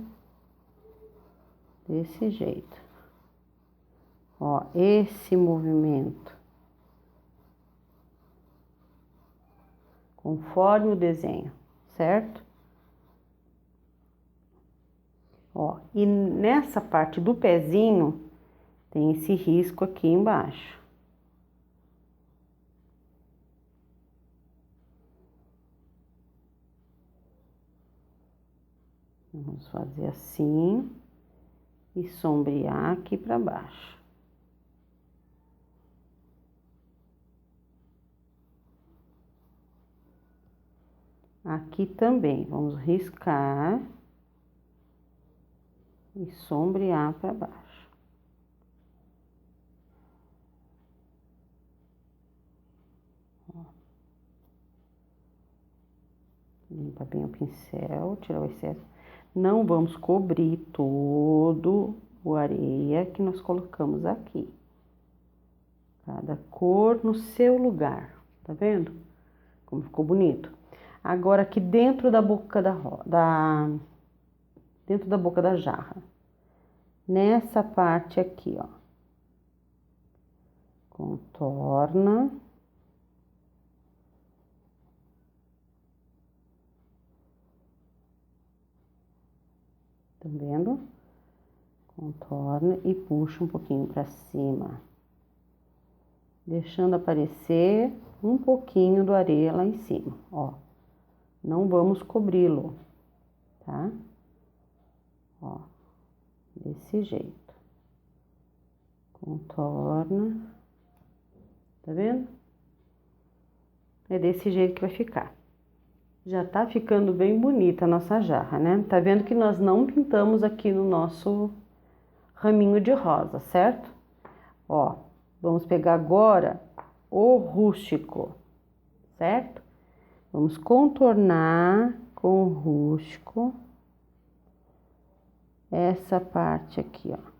desse jeito. Ó, esse movimento. Conforme o desenho, certo? Ó, e nessa parte do pezinho, tem esse risco aqui embaixo. Vamos fazer assim e sombrear aqui para baixo. Aqui também, vamos riscar e sombrear para baixo. Ó. Limpa bem o pincel, tira o excesso. Não vamos cobrir todo o areia que nós colocamos aqui. Cada cor no seu lugar, tá vendo? Como ficou bonito. Agora aqui dentro da boca dentro da boca da jarra. nessa parte aqui, ó. Contorna. Tá vendo? Contorna e puxa um pouquinho pra cima. Deixando aparecer um pouquinho do areia lá em cima, ó. Não vamos cobri-lo, tá? Ó, desse jeito. Contorna. Tá vendo? É desse jeito que vai ficar. Já tá ficando bem bonita a nossa jarra, né? Tá vendo que nós não pintamos aqui no nosso raminho de rosa, certo? Ó, vamos pegar agora o rústico, certo? Vamos contornar com o rústico essa parte aqui, ó.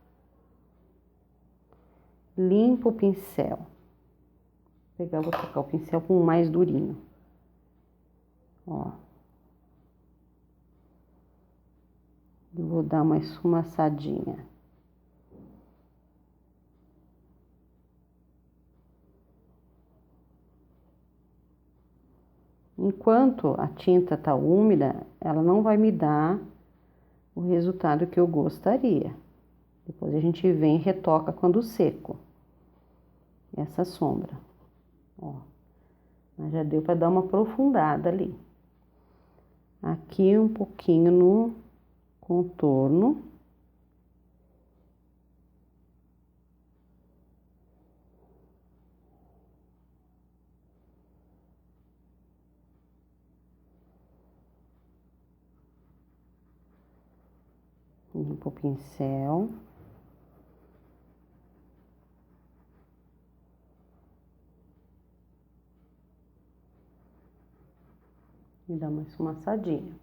Limpa o pincel. Vou trocar o pincel com o mais durinho. Ó. Eu vou dar uma esfumaçadinha. Enquanto a tinta tá úmida, ela não vai me dar o resultado que eu gostaria. Depois a gente vem e retoca quando seco. Essa sombra. Ó. Mas já deu para dar uma aprofundada ali. Aqui um pouquinho no contorno. Limpa o pincel. E dá uma esfumaçadinha.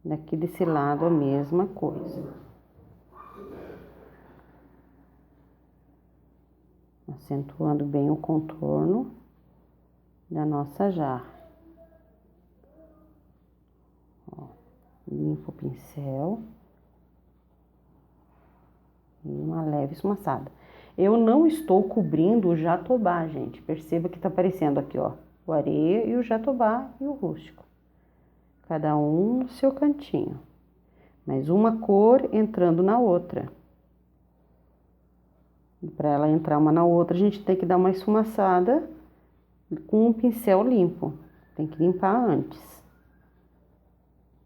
Daqui desse lado a mesma coisa. Acentuando bem o contorno da nossa jarra. Ó, limpa o pincel. E uma leve esfumaçada. Eu não estou cobrindo o jatobá, gente. Perceba que tá aparecendo aqui, ó, o areia e o jatobá e o rústico. Cada um no seu cantinho. Mas uma cor entrando na outra. E para ela entrar uma na outra, a gente tem que dar uma esfumaçada com um pincel limpo. Tem que limpar antes.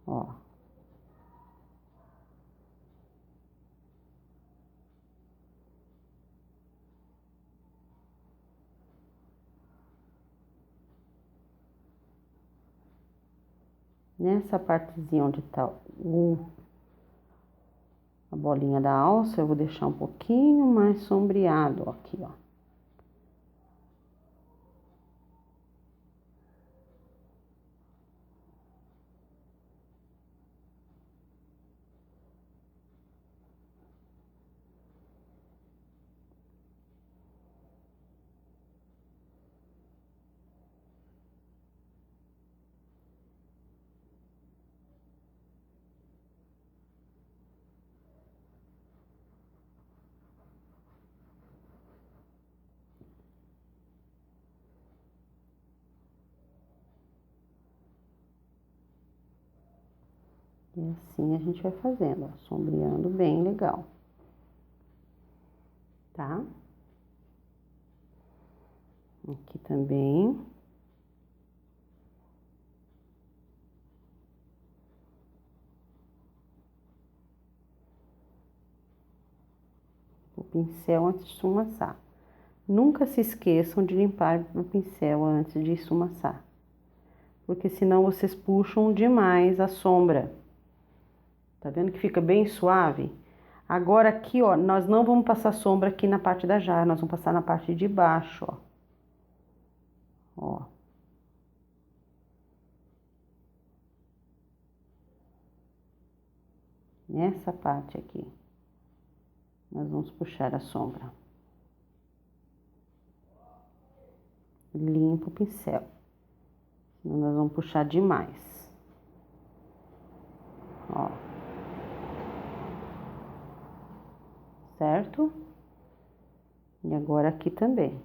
Ó. Nessa partezinha onde tá a bolinha da alça, eu vou deixar um pouquinho mais sombreado, ó, aqui, ó. E assim a gente vai fazendo, ó, sombreando bem legal. Tá? Aqui também. O pincel antes de esfumaçar. Nunca se esqueçam de limpar o pincel antes de esfumaçar. Porque senão vocês puxam demais a sombra. Tá vendo que fica bem suave? Agora aqui, ó, nós não vamos passar sombra aqui na parte da jarra, nós vamos passar na parte de baixo, ó. Ó. Nessa parte aqui, nós vamos puxar a sombra. Limpa o pincel, senão nós vamos puxar demais. Ó. certo? E agora aqui também.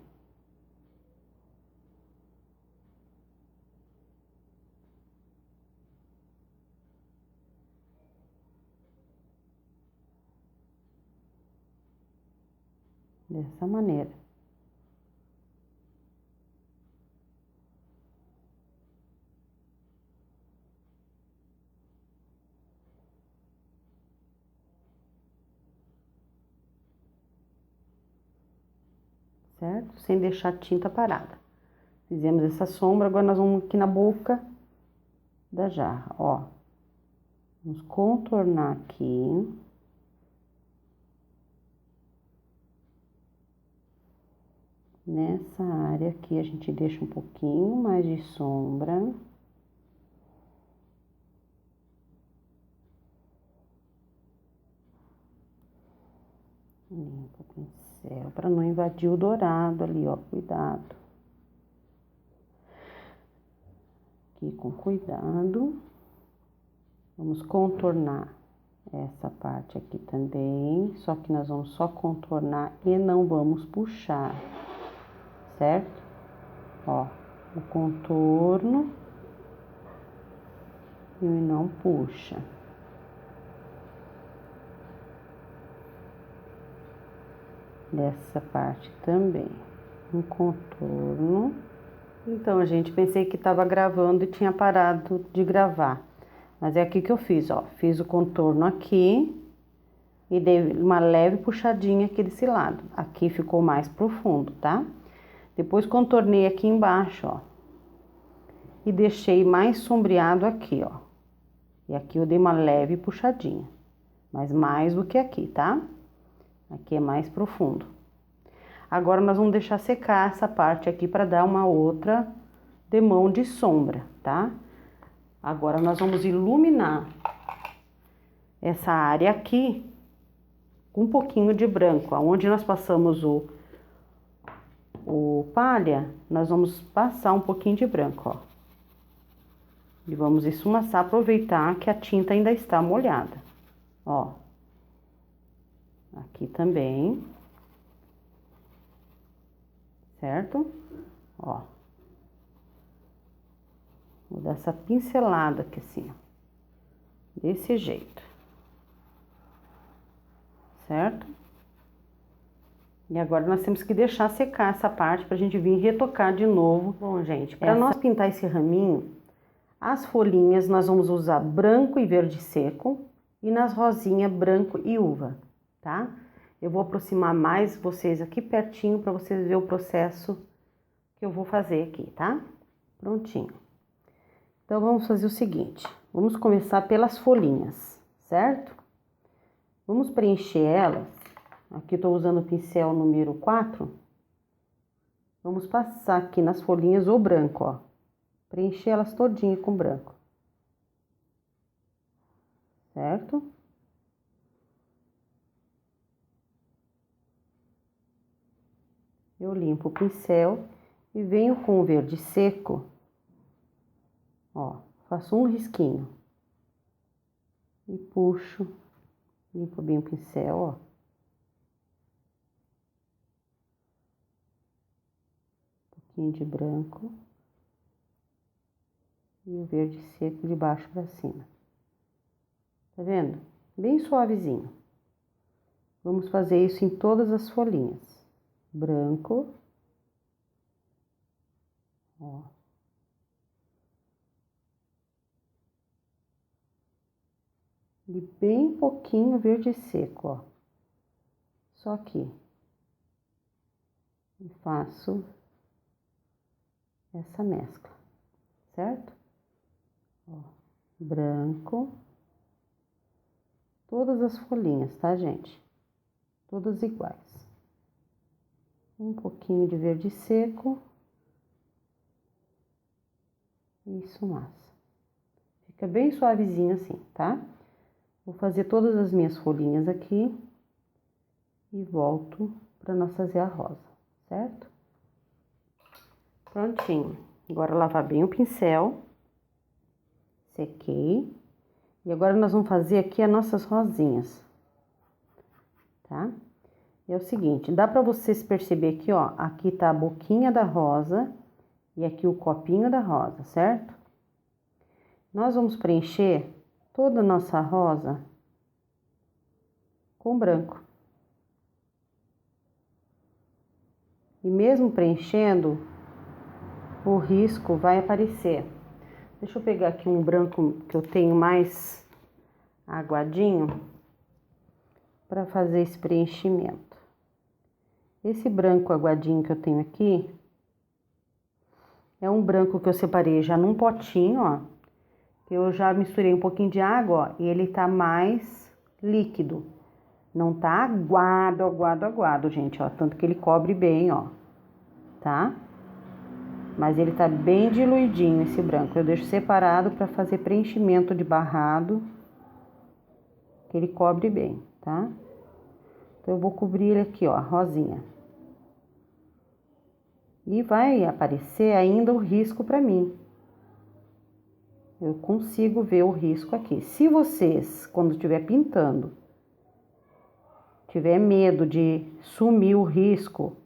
Dessa maneira. Certo? Sem deixar a tinta parada. Fizemos essa sombra, agora nós vamos aqui na boca da jarra, ó. Vamos contornar aqui. Nessa área aqui a gente deixa um pouquinho mais de sombra. Limpa o pincel para não invadir o dourado ali, ó, cuidado. Aqui com cuidado. Vamos contornar essa parte aqui também, só que nós vamos só contornar e não vamos puxar, certo? Ó, o contorno e não puxa. Dessa parte também, um contorno. Então, gente, pensei que tava gravando e tinha parado de gravar. Mas é aqui que eu fiz, ó. Fiz o contorno aqui e dei uma leve puxadinha aqui desse lado. Aqui ficou mais profundo, tá? Depois contornei aqui embaixo, ó. E deixei mais sombreado aqui, ó. E aqui eu dei uma leve puxadinha. Mas mais do que aqui, tá? Aqui é mais profundo. Agora nós vamos deixar secar essa parte aqui para dar uma outra demão de sombra, tá? Agora nós vamos iluminar essa área aqui com um pouquinho de branco. Onde nós passamos o palha, nós vamos passar um pouquinho de branco, ó. E vamos esfumaçar, aproveitar que a tinta ainda está molhada, ó. Aqui também. Certo? Ó. Vou dar essa pincelada aqui assim, ó. Desse jeito. Certo? E agora nós temos que deixar secar essa parte pra gente vir retocar de novo. Bom, gente, para nós pintar esse raminho, as folhinhas nós vamos usar branco e verde seco. E nas rosinhas, branco e uva, tá? Eu vou aproximar mais vocês aqui pertinho para vocês verem o processo que eu vou fazer aqui, tá? Prontinho. Então, vamos fazer o seguinte. Vamos começar pelas folhinhas, certo? Vamos preencher elas. Aqui eu tô usando o pincel número 4. Vamos passar aqui nas folhinhas o branco, ó. Preencher elas todinha com branco. Certo? Eu limpo o pincel e venho com o verde seco, ó, faço um risquinho e puxo, limpo bem o pincel, ó. Um pouquinho de branco e o verde seco de baixo para cima. Tá vendo? Bem suavezinho. Vamos fazer isso em todas as folhinhas. Branco, ó. E bem pouquinho verde seco, ó. Só aqui. E faço essa mescla, certo? Ó, branco. Todas as folhinhas, tá, gente? Todas iguais. Um pouquinho de verde seco. Isso, massa. Fica bem suavezinho assim, tá? Vou fazer todas as minhas folhinhas aqui. E volto para nós fazer a rosa, certo? Prontinho. Agora lavar bem o pincel. Sequei. E agora nós vamos fazer aqui as nossas rosinhas, tá? É o seguinte, dá pra vocês perceber aqui, ó, aqui tá a boquinha da rosa e aqui o copinho da rosa, certo? Nós vamos preencher toda a nossa rosa com branco. E mesmo preenchendo, o risco vai aparecer. Deixa eu pegar aqui um branco que eu tenho mais aguadinho para fazer esse preenchimento. Esse branco aguadinho que eu tenho aqui é um branco que eu separei já num potinho, ó. Eu já misturei um pouquinho de água, ó, e ele tá mais líquido. Não tá aguado, gente, ó. Tanto que ele cobre bem, ó. Tá? Mas ele tá bem diluidinho, esse branco. Eu deixo separado para fazer preenchimento de barrado, que ele cobre bem, tá? Então, eu vou cobrir ele aqui, ó, rosinha. E vai aparecer ainda o risco para mim. Eu consigo ver o risco aqui. Se vocês, quando estiver pintando, tiver medo de sumir o risco,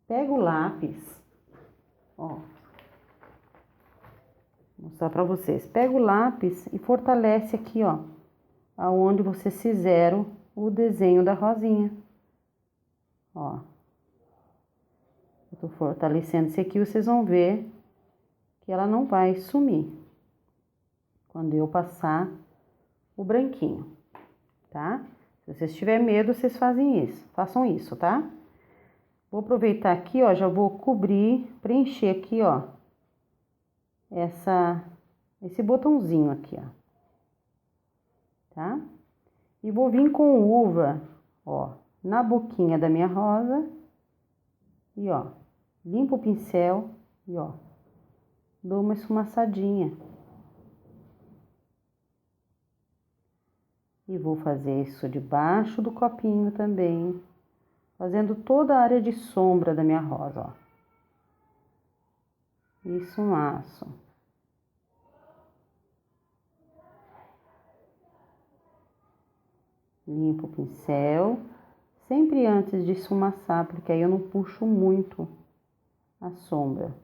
pega o lápis, ó, vou mostrar para vocês. Pega o lápis e fortalece aqui, ó, aonde vocês fizeram o desenho da rosinha. Ó, eu tô fortalecendo isso aqui, vocês vão ver que ela não vai sumir quando eu passar o branquinho, tá? Se vocês tiverem medo, vocês façam isso, tá? Vou aproveitar aqui, ó, já vou cobrir, preencher aqui, ó, esse botãozinho aqui, ó, tá? E vou vir com uva, ó, na boquinha da minha rosa e, ó, limpo o pincel e, ó, dou uma esfumaçadinha. E vou fazer isso debaixo do copinho também, fazendo toda a área de sombra da minha rosa, ó. Isso, maço. Limpo o pincel, sempre antes de esfumaçar, porque aí eu não puxo muito a sombra.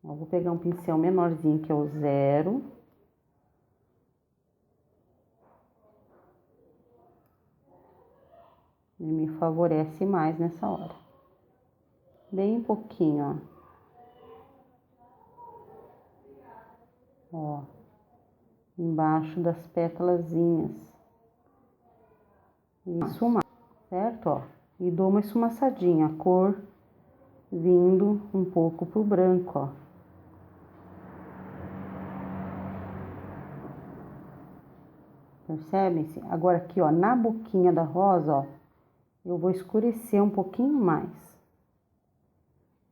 Eu vou pegar um pincel menorzinho, que é o 0. Ele me favorece mais nessa hora. Bem pouquinho, ó. Ó, embaixo das pétalazinhas. Isso, certo, ó. E dou uma esfumaçadinha, a cor vindo um pouco pro branco, ó. Percebem-se? Agora aqui, ó, na boquinha da rosa, ó, eu vou escurecer um pouquinho mais,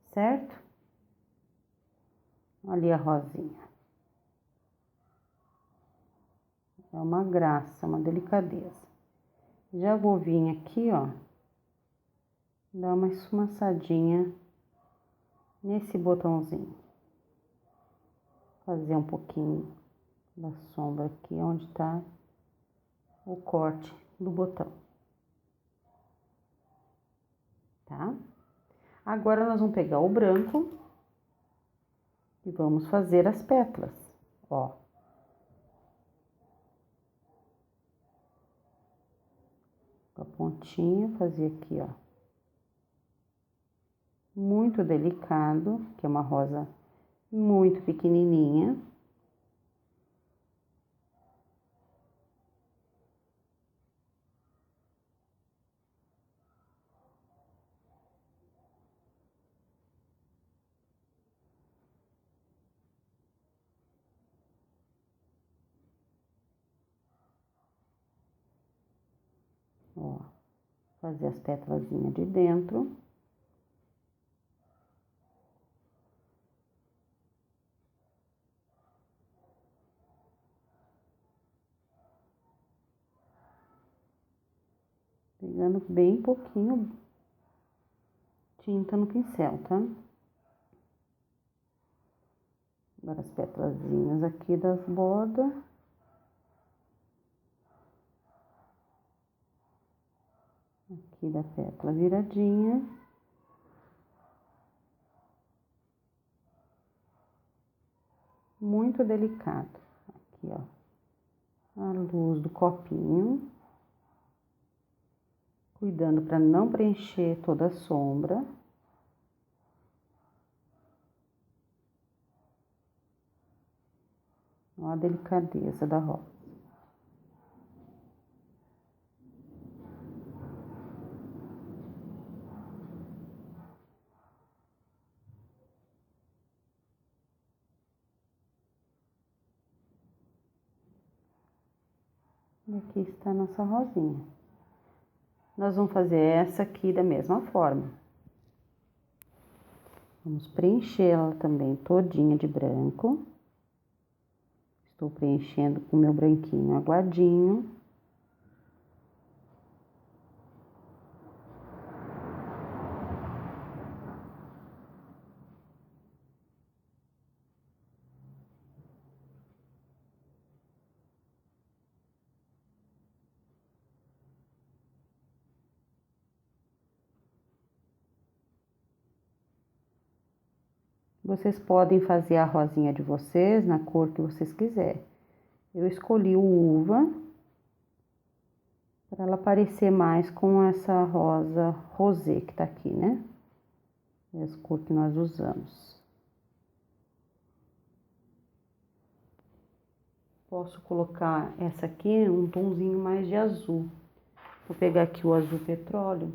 certo? Ali a rosinha. É uma graça, uma delicadeza. Já vou vir aqui, ó, dar uma esfumaçadinha nesse botãozinho. Fazer um pouquinho da sombra aqui, onde tá o corte do botão. Tá? Agora, nós vamos pegar o branco e vamos fazer as pétalas, ó. Com a pontinha, fazer aqui, ó. Muito delicado, que é uma rosa muito pequenininha. Ó, fazer as pétalazinhas de dentro. Pegando bem pouquinho tinta no pincel, tá? Agora as pétalazinhas aqui das bordas. aqui da pétala viradinha. Muito delicado. Aqui, ó, a luz do copinho. Cuidando para não preencher toda a sombra. Olha a delicadeza da rosa. E aqui está a nossa rosinha. Nós vamos fazer essa aqui da mesma forma. Vamos preencher ela também todinha de branco. Estou preenchendo com o meu branquinho aguadinho. Vocês podem fazer a rosinha de vocês na cor que vocês quiserem. Eu escolhi o uva, para ela parecer mais com essa rosa rosé que tá aqui, né? Essa cor que nós usamos. Posso colocar essa aqui um tomzinho mais de azul. Vou pegar aqui o azul petróleo.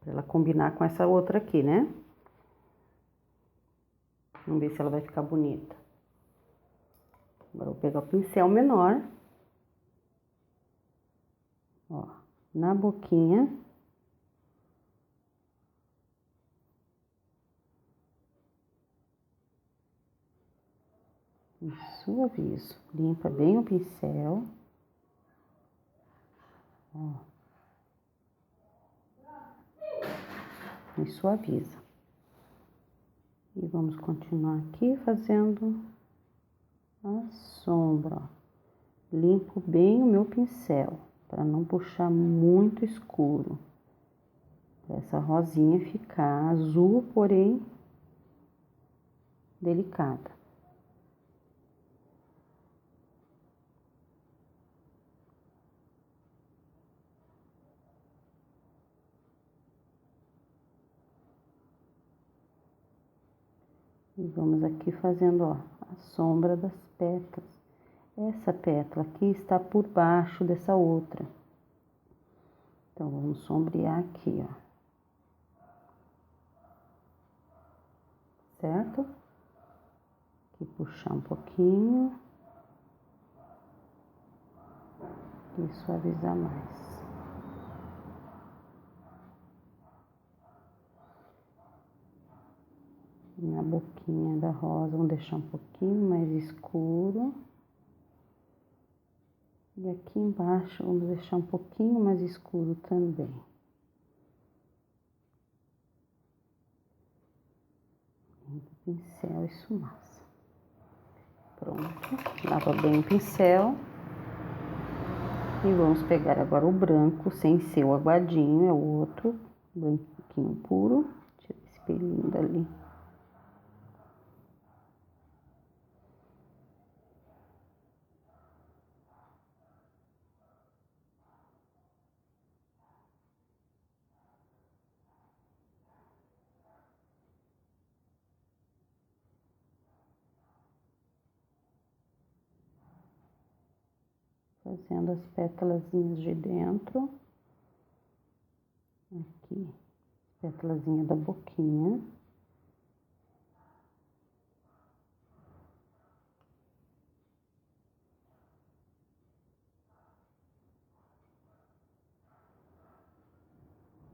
Pra ela combinar com essa outra aqui, né? Vamos ver se ela vai ficar bonita. Agora eu vou pegar o pincel menor. Ó, na boquinha. E suavizo. Limpa bem o pincel. Ó. E suaviza. E vamos continuar aqui fazendo a sombra, ó. Limpo bem o meu pincel, para não puxar muito escuro. Pra essa rosinha ficar azul, porém delicada. E vamos aqui fazendo, ó, a sombra das pétalas. Essa pétala aqui está por baixo dessa outra. Então, vamos sombrear aqui, ó. Certo? Aqui puxar um pouquinho. E suavizar mais. Na boquinha da rosa, vamos deixar um pouquinho mais escuro. E aqui embaixo, vamos deixar um pouquinho mais escuro também. Limpa o pincel e esfumaça. Pronto, lava bem o pincel. E vamos pegar agora o branco, sem ser o aguadinho, é o outro, branquinho puro. Tira esse pelinho dali. Fazendo as pétalazinhas de dentro. Aqui, pétalazinha da boquinha.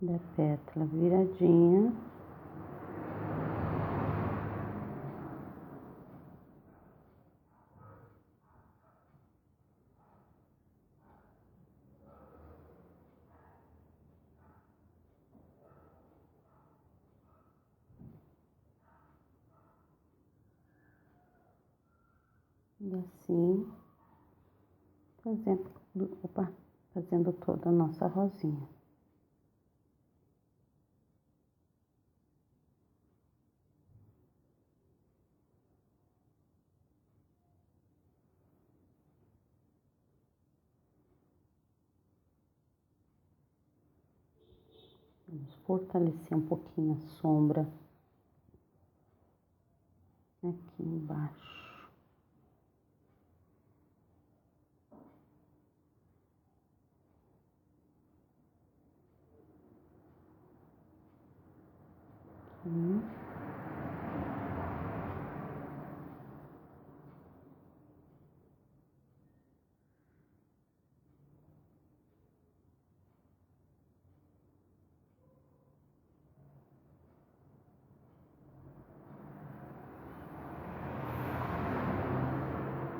Da pétala viradinha. E assim, fazendo fazendo toda a nossa rosinha. Vamos fortalecer um pouquinho a sombra aqui embaixo.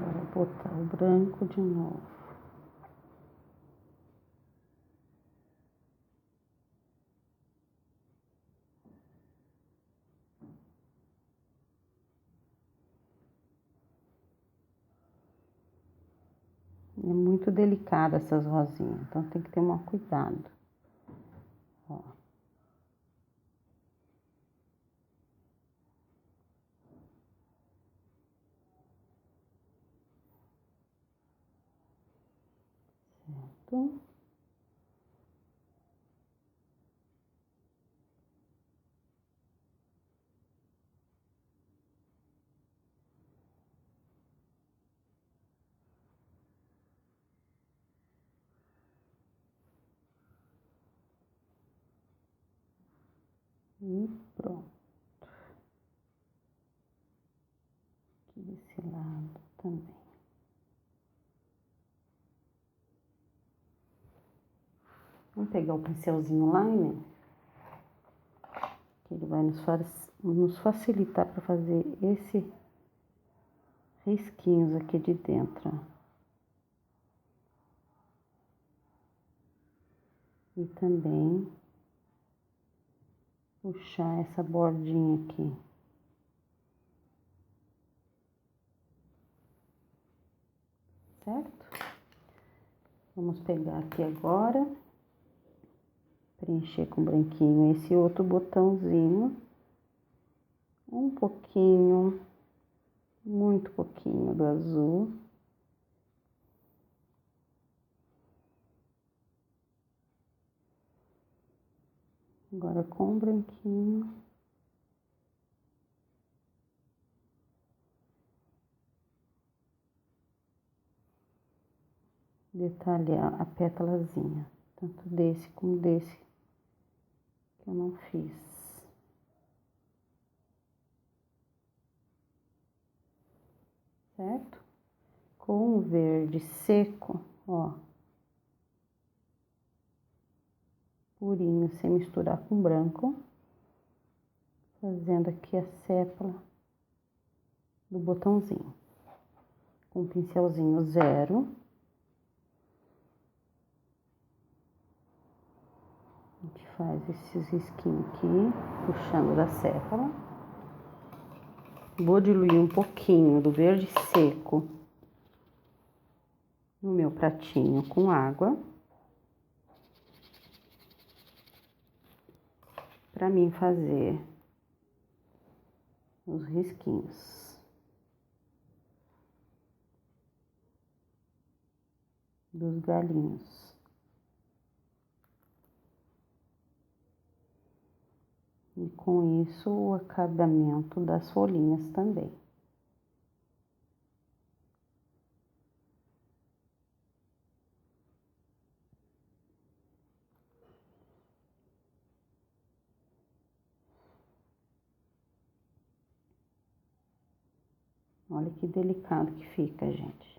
Agora botar o branco de novo. É muito delicada essas rosinhas, então tem que ter um cuidado. Ó. Certo? E pronto. Aqui desse lado também. Vamos pegar o pincelzinho liner, que ele vai nos facilitar para fazer esse risquinhos aqui de dentro, ó. E também puxar essa bordinha aqui. Certo? Vamos pegar aqui agora, preencher com branquinho esse outro botãozinho, um pouquinho, muito pouquinho do azul. Agora com o branquinho. Detalhar a pétalazinha, tanto desse como desse, que eu não fiz. Certo? Com o verde seco, ó, purinho, sem misturar com branco, fazendo aqui a sépala do botãozinho. Com o pincelzinho 0. A gente faz esses risquinhos aqui, puxando da sépala. Vou diluir um pouquinho do verde seco no meu pratinho com água, para mim fazer os risquinhos dos galinhos. E com isso o acabamento das folhinhas também. Olha que delicado que fica, gente.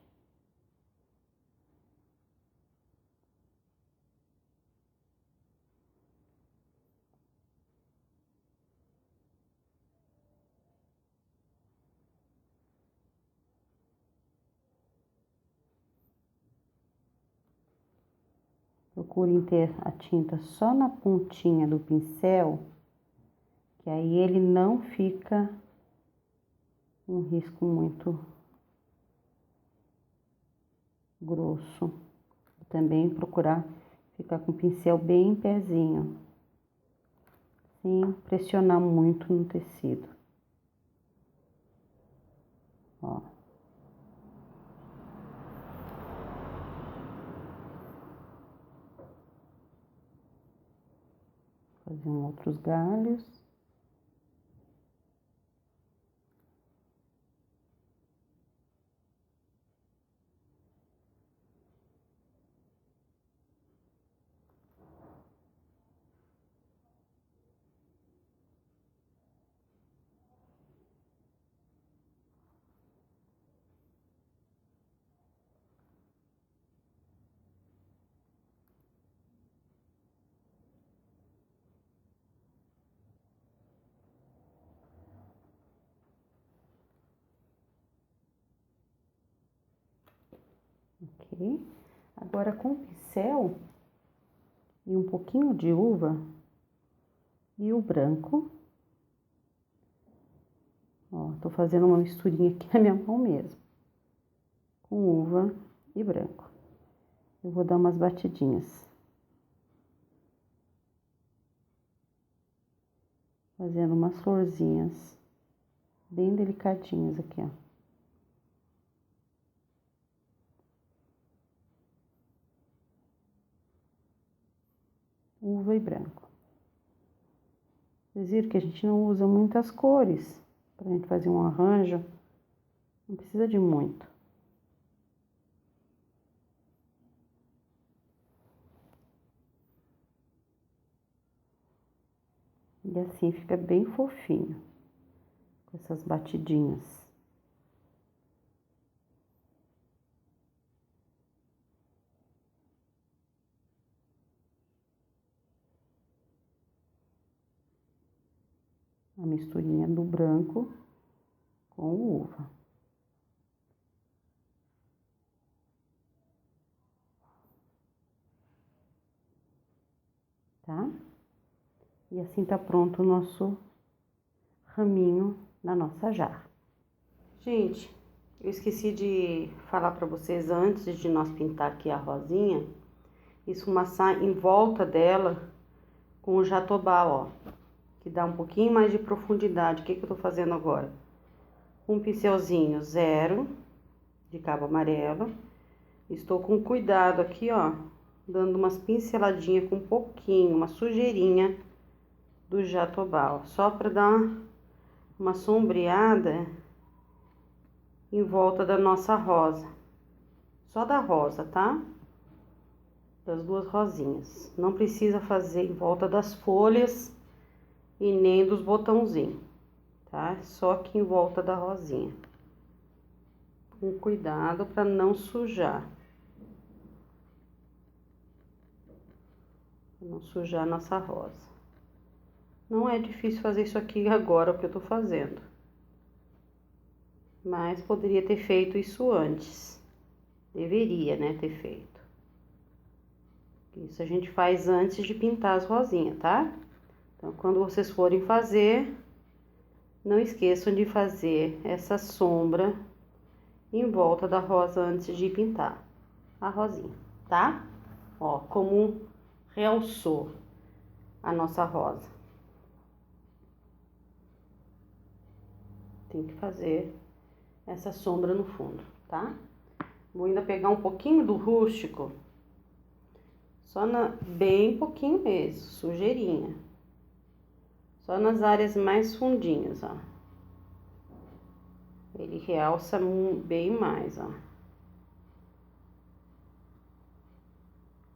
Procurem ter a tinta só na pontinha do pincel, que aí ele não fica um risco muito grosso também procurar ficar com o pincel bem em pezinho, sem pressionar muito no tecido. Ó. Fazer outros galhos. Ok? Agora com o pincel e um pouquinho de uva e o branco. Ó, tô fazendo uma misturinha aqui na minha mão mesmo. Com uva e branco. Eu vou dar umas batidinhas. Fazendo umas florzinhas bem delicadinhas aqui, ó. Uva e branco. Vocês viram que a gente não usa muitas cores pra gente fazer um arranjo. Não precisa de muito. E assim fica bem fofinho. Com essas batidinhas. A misturinha do branco com uva. Tá? E assim tá pronto o nosso raminho na nossa jarra. Gente, eu esqueci de falar pra vocês antes de nós pintar aqui a rosinha, esfumaçar em volta dela com o jatobá, ó, que dá um pouquinho mais de profundidade. O que que eu tô fazendo agora? Um pincelzinho 0 de cabo amarelo. Estou com cuidado aqui, ó, dando umas pinceladinhas com um pouquinho, uma sujeirinha do jatobá, ó, só para dar uma sombreada em volta da nossa rosa. Só da rosa, tá? Das duas rosinhas. Não precisa fazer em volta das folhas e nem dos botãozinhos, tá? Só aqui em volta da rosinha. Com cuidado para não sujar. Pra não sujar a nossa rosa. Não é difícil fazer isso aqui agora, o que eu tô fazendo. Mas poderia ter feito isso antes. Deveria, né, ter feito. Isso a gente faz antes de pintar as rosinhas, tá? Então, quando vocês forem fazer, não esqueçam de fazer essa sombra em volta da rosa antes de pintar a rosinha, tá? Ó, como realçou a nossa rosa. Tem que fazer essa sombra no fundo, tá? Vou ainda pegar um pouquinho do rústico, só bem pouquinho mesmo, sujeirinha. Só nas áreas mais fundinhas, ó. Ele realça bem mais, ó.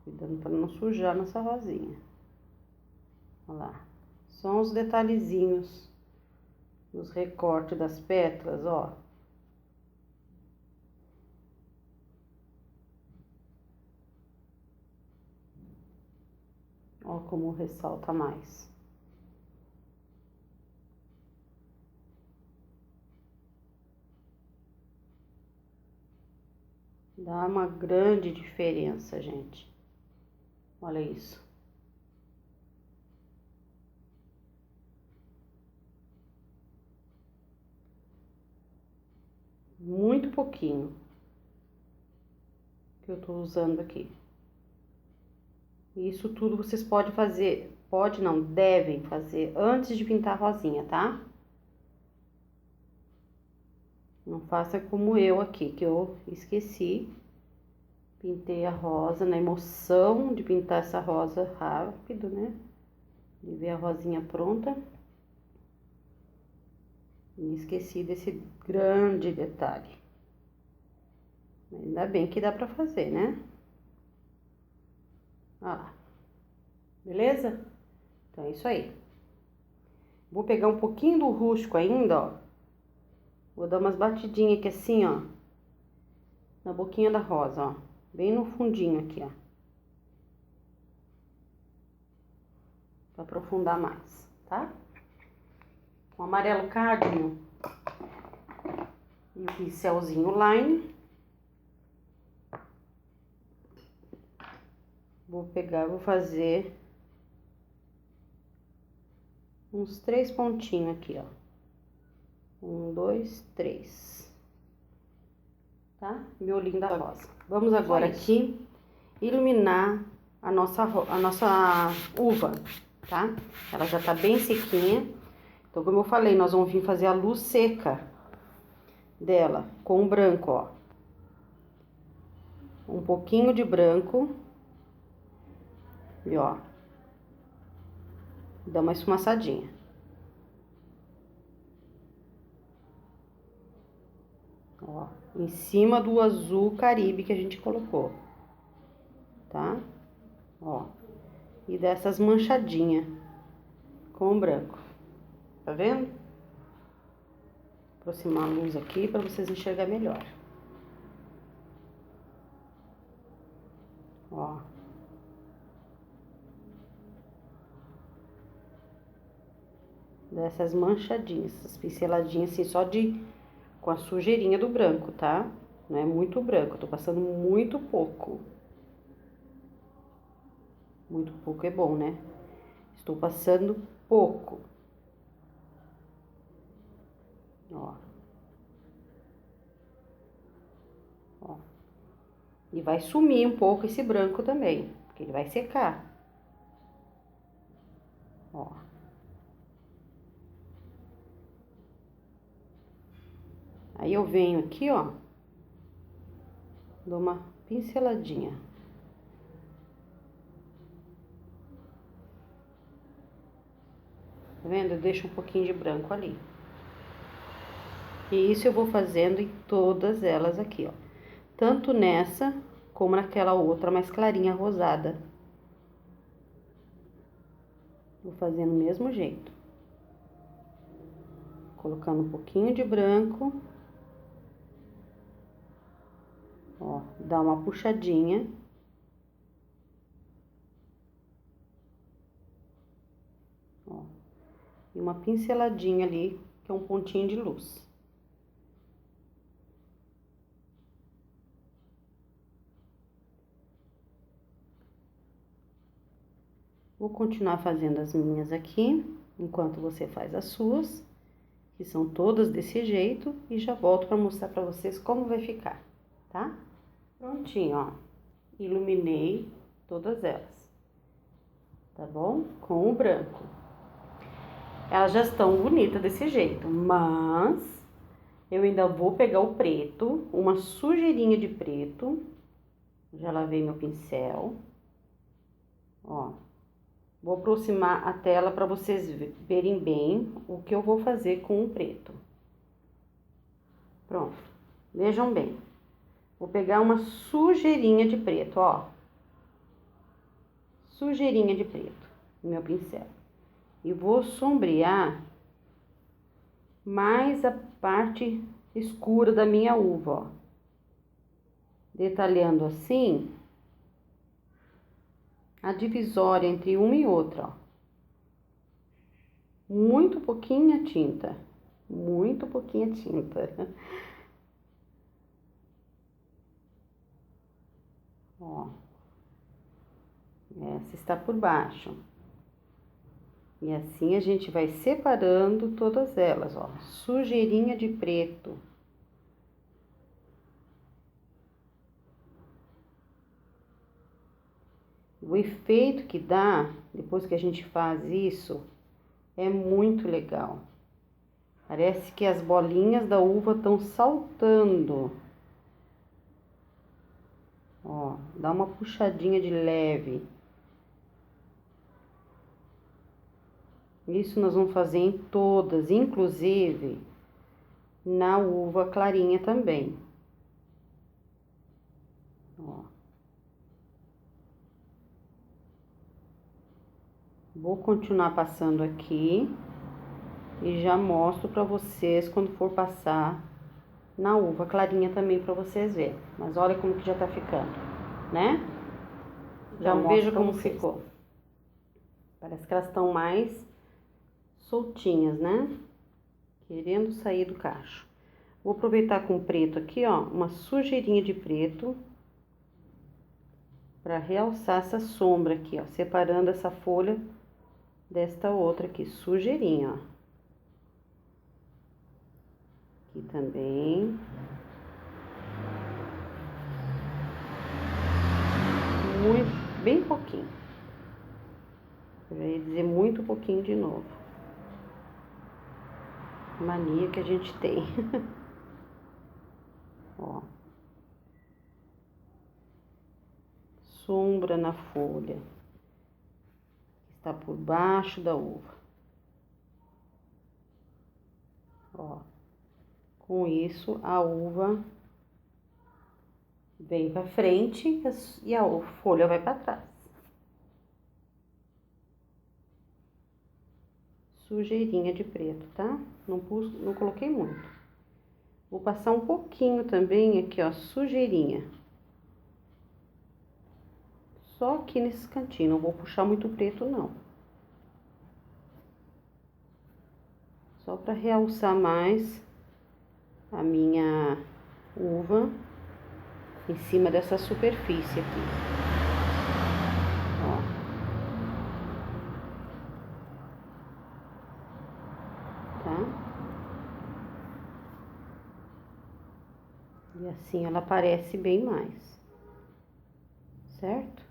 Cuidando para não sujar nossa rosinha. Olha lá. Só uns detalhezinhos nos recortes das pétalas, ó. Ó como ressalta mais. Dá uma grande diferença, gente. Olha isso. Muito pouquinho que eu tô usando aqui. Isso tudo vocês podem fazer, pode não, devem fazer antes de pintar a rosinha, tá? Não faça como eu aqui, que eu esqueci. Pintei a rosa na emoção de pintar essa rosa rápido, né? De ver a rosinha pronta. E esqueci desse grande detalhe. Ainda bem que dá pra fazer, né? Olha lá. Beleza? Então é isso aí. Vou pegar um pouquinho do rústico ainda, ó. Vou dar umas batidinhas aqui assim, ó. Na boquinha da rosa, ó. Bem no fundinho aqui, ó. Pra aprofundar mais, tá? Com amarelo cádmio e o pincelzinho line. Vou pegar, vou fazer uns 3 pontinhos aqui, ó. 1, 2, 3. Tá? Miolinho da rosa. Vamos agora aqui iluminar a nossa uva, tá? Ela já tá bem sequinha. Então, como eu falei, nós vamos vir fazer a luz seca dela com o branco, ó. Um pouquinho de branco. E ó. Dá uma esfumaçadinha. Ó, em cima do azul Caribe que a gente colocou, tá? Ó, e dessas manchadinhas com o branco, tá vendo? Vou aproximar a luz aqui para vocês enxergarem melhor. Ó. Dessas manchadinhas, essas pinceladinhas assim, só com a sujeirinha do branco, tá? Não é muito branco, eu tô passando muito pouco. Muito pouco é bom, né? Estou passando pouco. Ó. Ó. E vai sumir um pouco esse branco também, porque ele vai secar. Ó. Aí eu venho aqui, ó. Dou uma pinceladinha. Tá vendo? Eu deixo um pouquinho de branco ali. E isso eu vou fazendo em todas elas aqui, ó. Tanto nessa, como naquela outra mais clarinha, rosada. Vou fazendo do mesmo jeito. Colocando um pouquinho de branco. Ó, dá uma puxadinha. Ó. E uma pinceladinha ali, que é um pontinho de luz. Vou continuar fazendo as minhas aqui, enquanto você faz as suas, que são todas desse jeito, e já volto para mostrar para vocês como vai ficar, tá? Prontinho, ó. Iluminei todas elas, tá bom? Com o branco. Elas já estão bonitas desse jeito, mas eu ainda vou pegar o preto, uma sujeirinha de preto. Já lavei meu pincel, ó. Vou aproximar a tela para vocês verem bem o que eu vou fazer com o preto. Pronto, vejam bem. Vou pegar uma sujeirinha de preto, ó. Sujeirinha de preto no meu pincel. E vou sombrear mais a parte escura da minha uva, ó. Detalhando assim a divisória entre uma e outra, ó. Muito pouquinha tinta. Muito pouquinha tinta. Ó. Essa está por baixo. E assim a gente vai separando todas elas, ó. Sujeirinha de preto. O efeito que dá depois que a gente faz isso é muito legal. Parece que as bolinhas da uva estão saltando. Ó, dá uma puxadinha de leve. Isso nós vamos fazer em todas, inclusive na uva clarinha também. Ó. Vou continuar passando aqui e já mostro para vocês quando for passar na uva clarinha também para vocês verem. Mas olha como que já tá ficando, né? Já veja como ficou. Parece que elas estão mais soltinhas, né? Querendo sair do cacho. Vou aproveitar com o preto aqui, ó, uma sujeirinha de preto para realçar essa sombra aqui, ó, separando essa folha desta outra aqui, sujeirinha, ó. Aqui também. Muito, bem pouquinho. Eu ia dizer muito pouquinho de novo. Mania que a gente tem. Ó. Sombra na folha. Que está por baixo da uva. Ó. Com isso, a uva vem para frente e a folha vai para trás. Sujeirinha de preto, tá? Não coloquei muito. Vou passar um pouquinho também aqui, ó, sujeirinha. Só aqui nesse cantinho, não vou puxar muito preto, não. Só para realçar mais a minha uva em cima dessa superfície aqui. Ó. Tá? E assim ela aparece bem mais. Certo?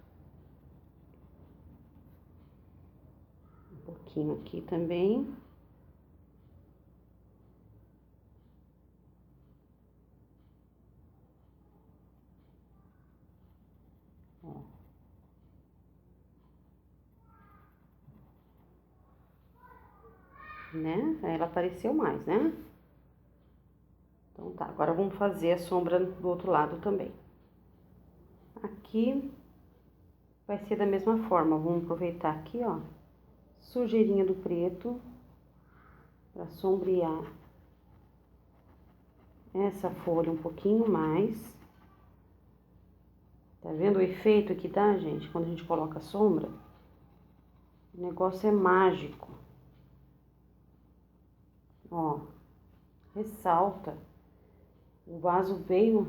Um pouquinho aqui também. Ó. Né? Aí ela apareceu mais, né? Então tá, agora vamos fazer a sombra do outro lado também. Aqui vai ser da mesma forma, vamos aproveitar aqui, ó, sujeirinha do preto para sombrear essa folha um pouquinho mais. Tá vendo o efeito que dá, gente, quando a gente coloca sombra? O negócio é mágico. Ó, ressalta. O vaso veio,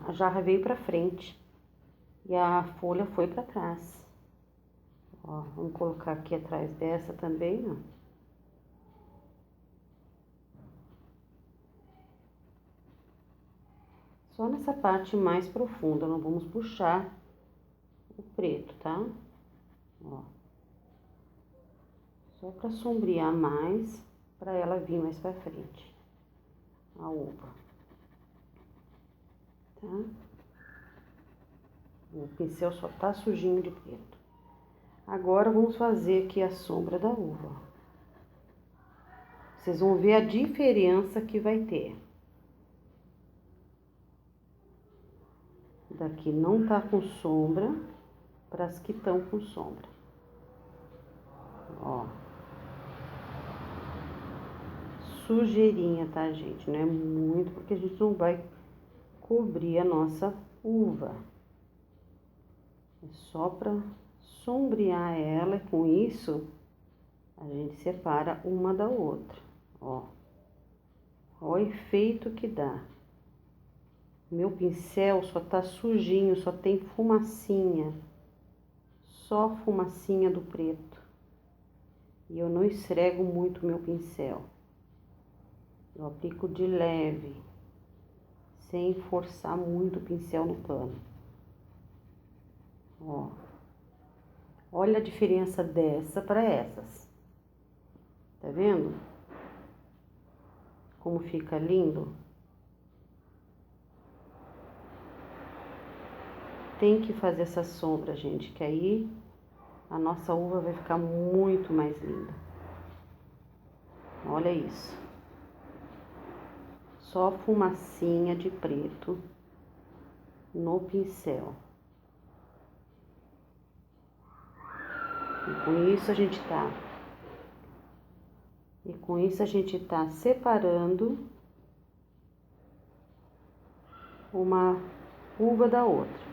a jarra veio pra frente e a folha foi pra trás. Ó, vamos colocar aqui atrás dessa também, ó. Só nessa parte mais profunda, não vamos puxar o preto, tá? Ó. Só pra sombrear mais, pra ela vir mais pra frente, a uva. Tá? O pincel só tá sujinho de preto. Agora, vamos fazer aqui a sombra da uva. Vocês vão ver a diferença que vai ter. Daqui não tá com sombra, para as que estão com sombra. Ó. Sujeirinha, tá, gente? Não é muito, porque a gente não vai cobrir a nossa uva. É só para sombrear ela e com isso a gente separa uma da outra, ó. Ó o efeito que dá. Meu pincel só tá sujinho, só tem fumacinha. Só fumacinha do preto. E eu não esfrego muito meu pincel. Eu aplico de leve, sem forçar muito o pincel no pano. Ó. Olha a diferença dessa para essas. Tá vendo? Como fica lindo. Tem que fazer essa sombra, gente, que aí a nossa uva vai ficar muito mais linda. Olha isso. Só fumacinha de preto no pincel. E com isso a gente tá separando uma uva da outra.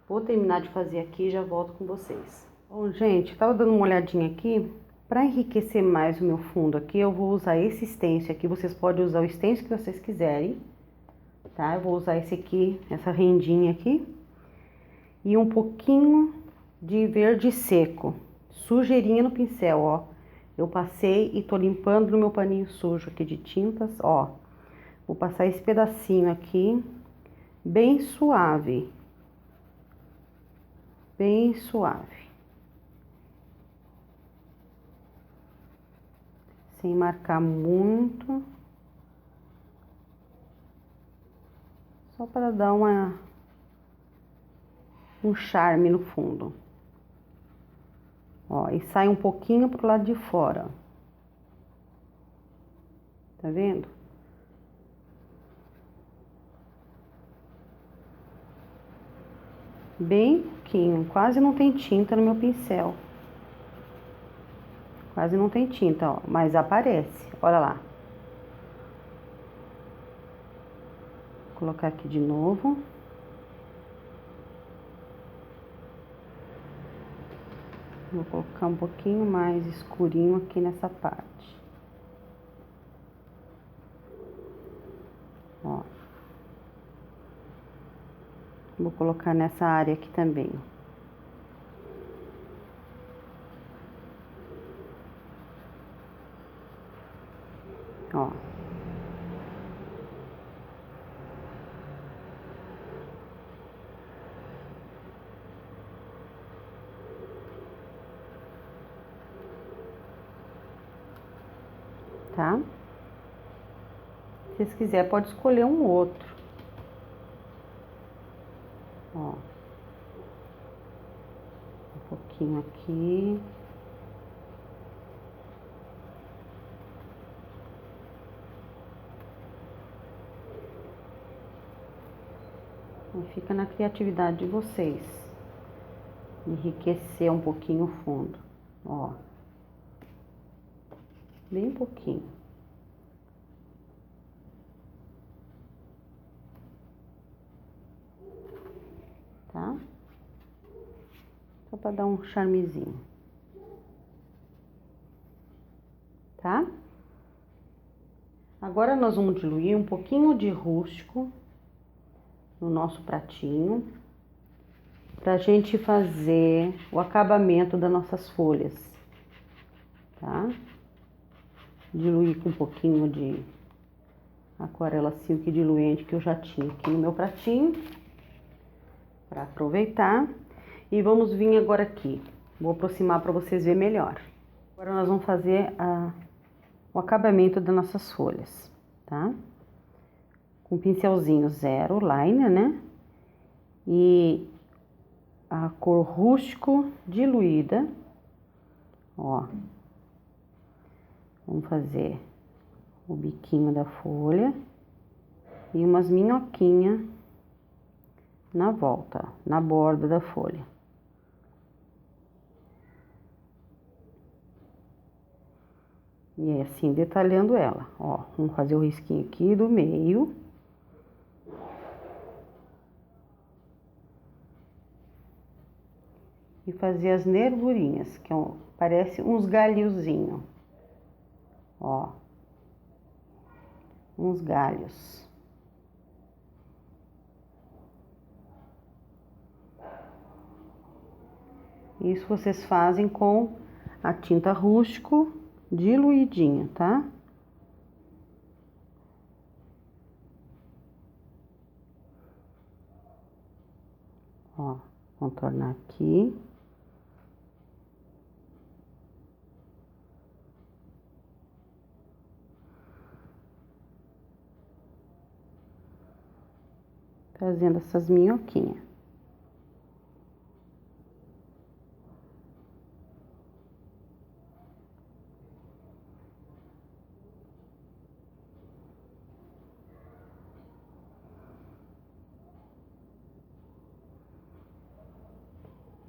Vou terminar de fazer aqui e já volto com vocês. Bom, gente, tava dando uma olhadinha aqui. Para enriquecer mais o meu fundo aqui, eu vou usar esse stencil aqui. Vocês podem usar o stencil que vocês quiserem, tá? Eu vou usar esse aqui, essa rendinha aqui. E um pouquinho de verde seco. Sujeirinha no pincel, ó. Eu passei e tô limpando no meu paninho sujo aqui de tintas, ó. Vou passar esse pedacinho aqui, bem suave. Bem suave. Sem marcar muito. Só para dar um charme no fundo. Ó, e sai um pouquinho pro lado de fora. Tá vendo? Bem pouquinho, quase não tem tinta no meu pincel. Quase não tem tinta, ó, mas aparece. Olha lá. Vou colocar aqui de novo. Vou colocar um pouquinho mais escurinho aqui nessa parte. Ó. Vou colocar nessa área aqui também. Ó. Tá? Se vocês quiserem, pode escolher um outro. Ó. Um pouquinho aqui. E fica na criatividade de vocês. Enriquecer um pouquinho o fundo. Ó. Bem pouquinho. Tá? Só para dar um charmezinho. Tá? Agora nós vamos diluir um pouquinho de rústico no nosso pratinho, pra gente fazer o acabamento das nossas folhas, tá? Diluir com um pouquinho de aquarela silk diluente que eu já tinha aqui no meu pratinho, para aproveitar. E vamos vir agora aqui, vou aproximar para vocês verem melhor. Agora nós vamos fazer o acabamento das nossas folhas, tá? Com pincelzinho zero liner, né? E a cor rústico diluída, ó. Vamos fazer o biquinho da folha e umas minhoquinhas na volta, na borda da folha. E é assim, detalhando ela, ó. Vamos fazer o risquinho aqui do meio. E fazer as nervurinhas, que parece uns galhozinhos. Ó. Uns galhos. Isso vocês fazem com a tinta rústico diluidinha, tá? Ó, contornar aqui. fazendo essas minhoquinhas.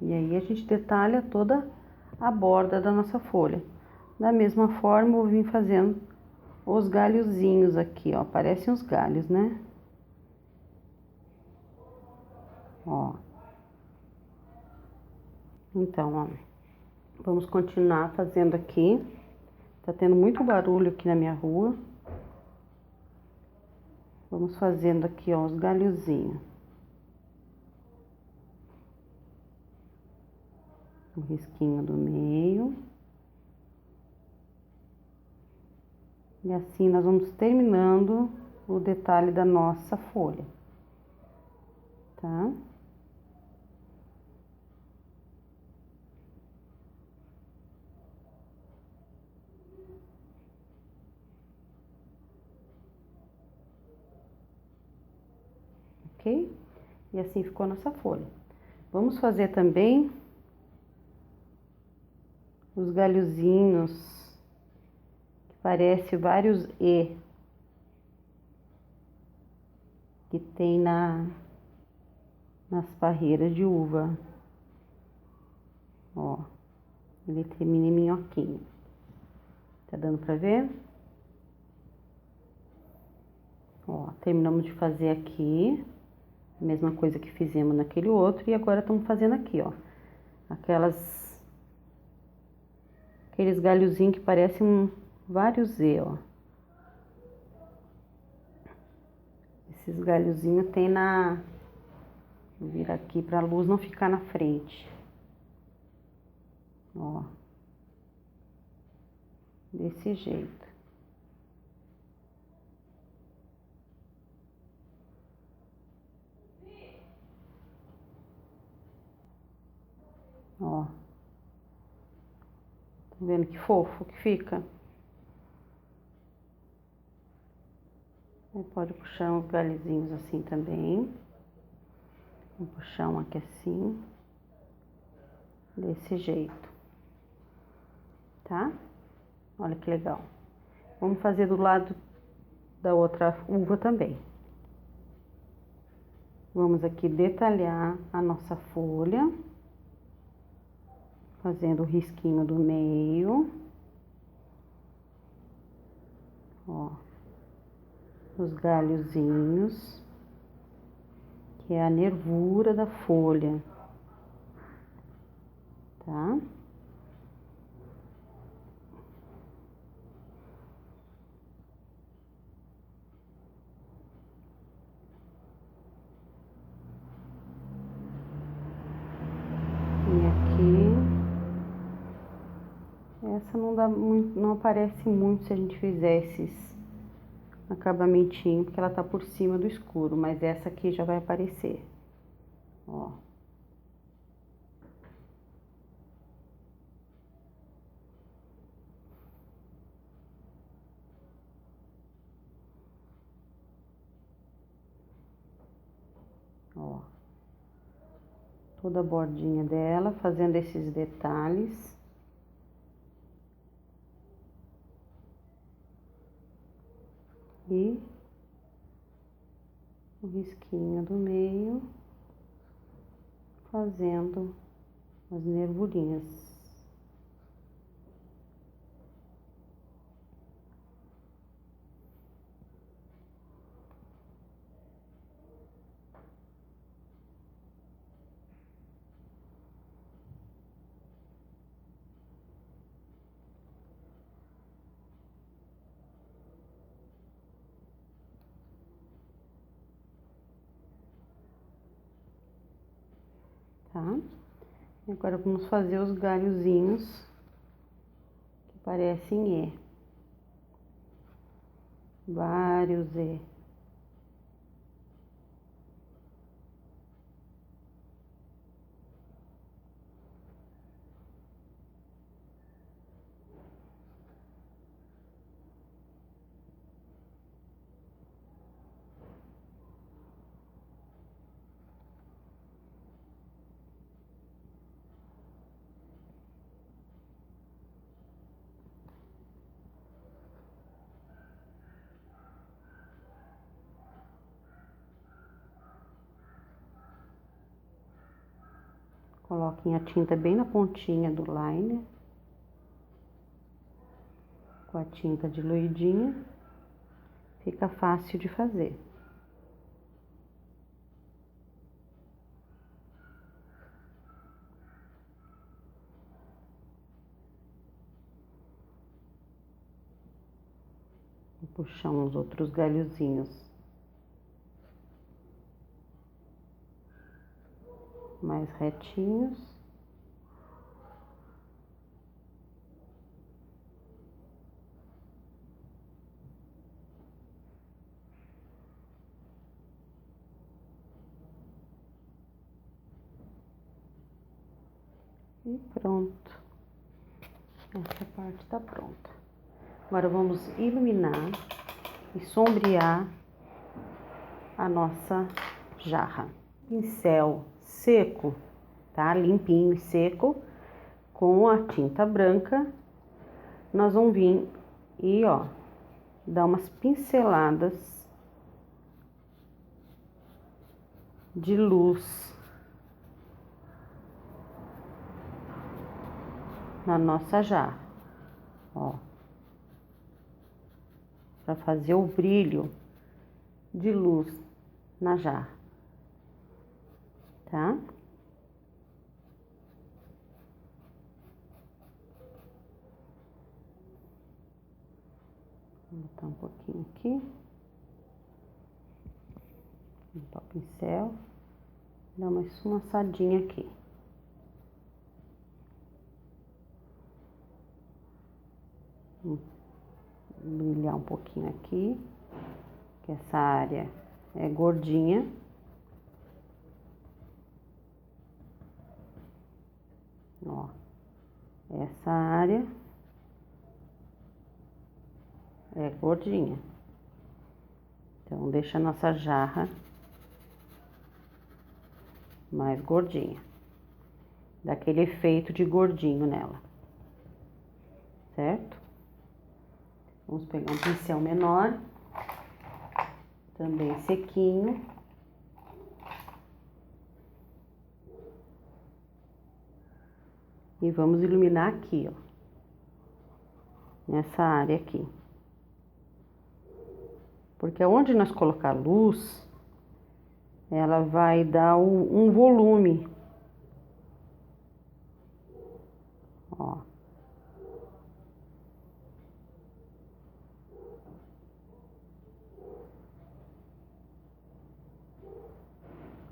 E aí a gente detalha toda a borda da nossa folha. Da mesma forma, eu vou vir fazendo os galhozinhos aqui, ó. Parecem uns galhos, né? Ó. Então, ó. Vamos continuar fazendo aqui. Tá tendo muito barulho aqui na minha rua. Vamos fazendo aqui, ó, os galhozinhos. Um risquinho do meio. E assim nós vamos terminando o detalhe da nossa folha, tá? Ok? E assim ficou a nossa folha. Vamos fazer também os galhozinhos, que parece vários E, que tem nas parreiras de uva. Ó, ele termina em minhoquinho. Tá dando pra ver? Ó, terminamos de fazer aqui, a mesma coisa que fizemos naquele outro, e agora estamos fazendo aqui, ó. Aqueles galhozinhos que parecem vários Z, ó. Esses galhozinhos tem vou virar aqui pra luz não ficar na frente. Ó. Desse jeito. Ó. Tá vendo que fofo que fica? Aí pode puxar uns galhozinhos assim também. Vou puxar um aqui assim. Desse jeito. Tá? Olha que legal. Vamos fazer do lado da outra uva também. Vamos aqui detalhar a nossa folha. Fazendo o risquinho do meio. Ó. Os galhozinhos. Que é a nervura da folha. Tá? E aqui, essa não dá muito, não aparece muito se a gente fizer esses acabamentinho, porque ela tá por cima do escuro, mas essa aqui já vai aparecer, ó. Ó. Toda a bordinha dela, fazendo esses detalhes. E o risquinho do meio, fazendo as nervurinhas. Tá? E agora vamos fazer os galhozinhos que parecem E. Vários E. Coloquem a tinta bem na pontinha do liner, com a tinta diluidinha, fica fácil de fazer. Vou puxar uns outros galhozinhos mais retinhos. E pronto. Essa parte tá pronta. Agora vamos iluminar e sombrear a nossa jarra. Pincel seco, tá? Limpinho e seco, com a tinta branca, nós vamos vir e, ó, dar umas pinceladas de luz na nossa jarra, ó, para fazer o brilho de luz na jarra, tá? Vou botar um pouquinho aqui, botar o pincel, dar uma esfumaçadinha aqui. Brilhar um pouquinho aqui, que essa área é gordinha. Ó, essa área é gordinha. Então, deixa a nossa jarra mais gordinha. Dá aquele efeito de gordinho nela. Certo? Vamos pegar um pincel menor, também sequinho. E vamos iluminar aqui, ó, nessa área aqui. Porque onde nós colocar luz, ela vai dar um volume. Ó.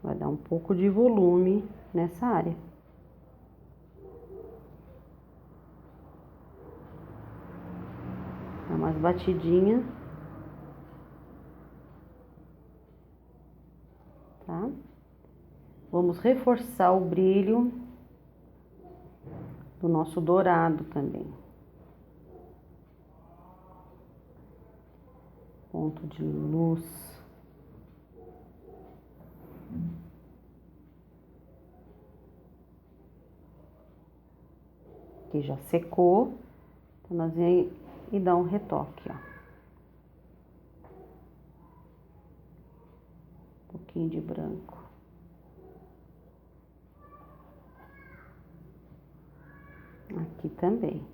Vai dar um pouco de volume nessa área. Dá umas batidinhas. Tá? Vamos reforçar o brilho do nosso dourado também. Ponto de luz. Que já secou, então nós vamos e dar um retoque, ó. Um pouquinho de branco. Aqui também.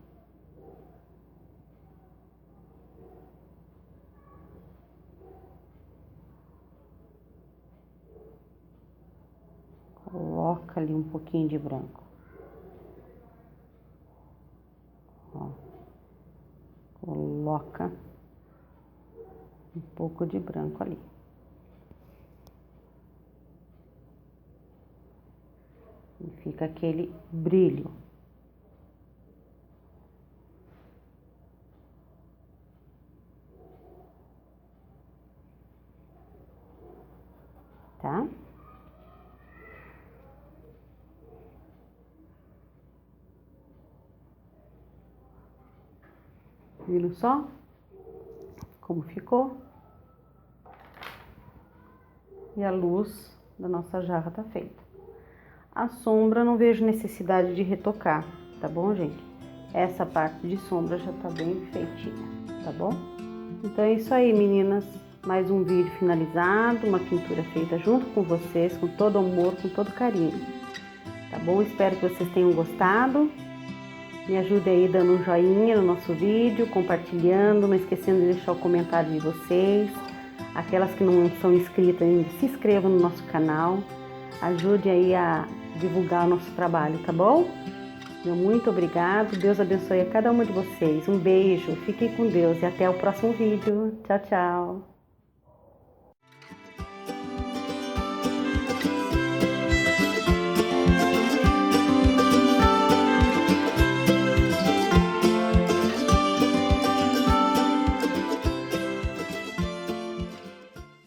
Coloca ali um pouquinho de branco. Ó. Coloca um pouco de branco ali. E fica aquele brilho. Tá? Viram só como ficou? E a luz da nossa jarra tá feita. A sombra não vejo necessidade de retocar, tá bom, gente? Essa parte de sombra já tá bem feitinha, tá bom? Então é isso aí, meninas. Mais um vídeo finalizado, uma pintura feita junto com vocês, com todo amor, com todo carinho, tá bom? Espero que vocês tenham gostado. Me ajude aí dando um joinha no nosso vídeo, compartilhando, não esquecendo de deixar o comentário de vocês. Aquelas que não são inscritas ainda, se inscrevam no nosso canal. Ajude aí a divulgar o nosso trabalho, tá bom? Meu muito obrigado. Deus abençoe a cada uma de vocês. Um beijo, fiquem com Deus e até o próximo vídeo. Tchau, tchau.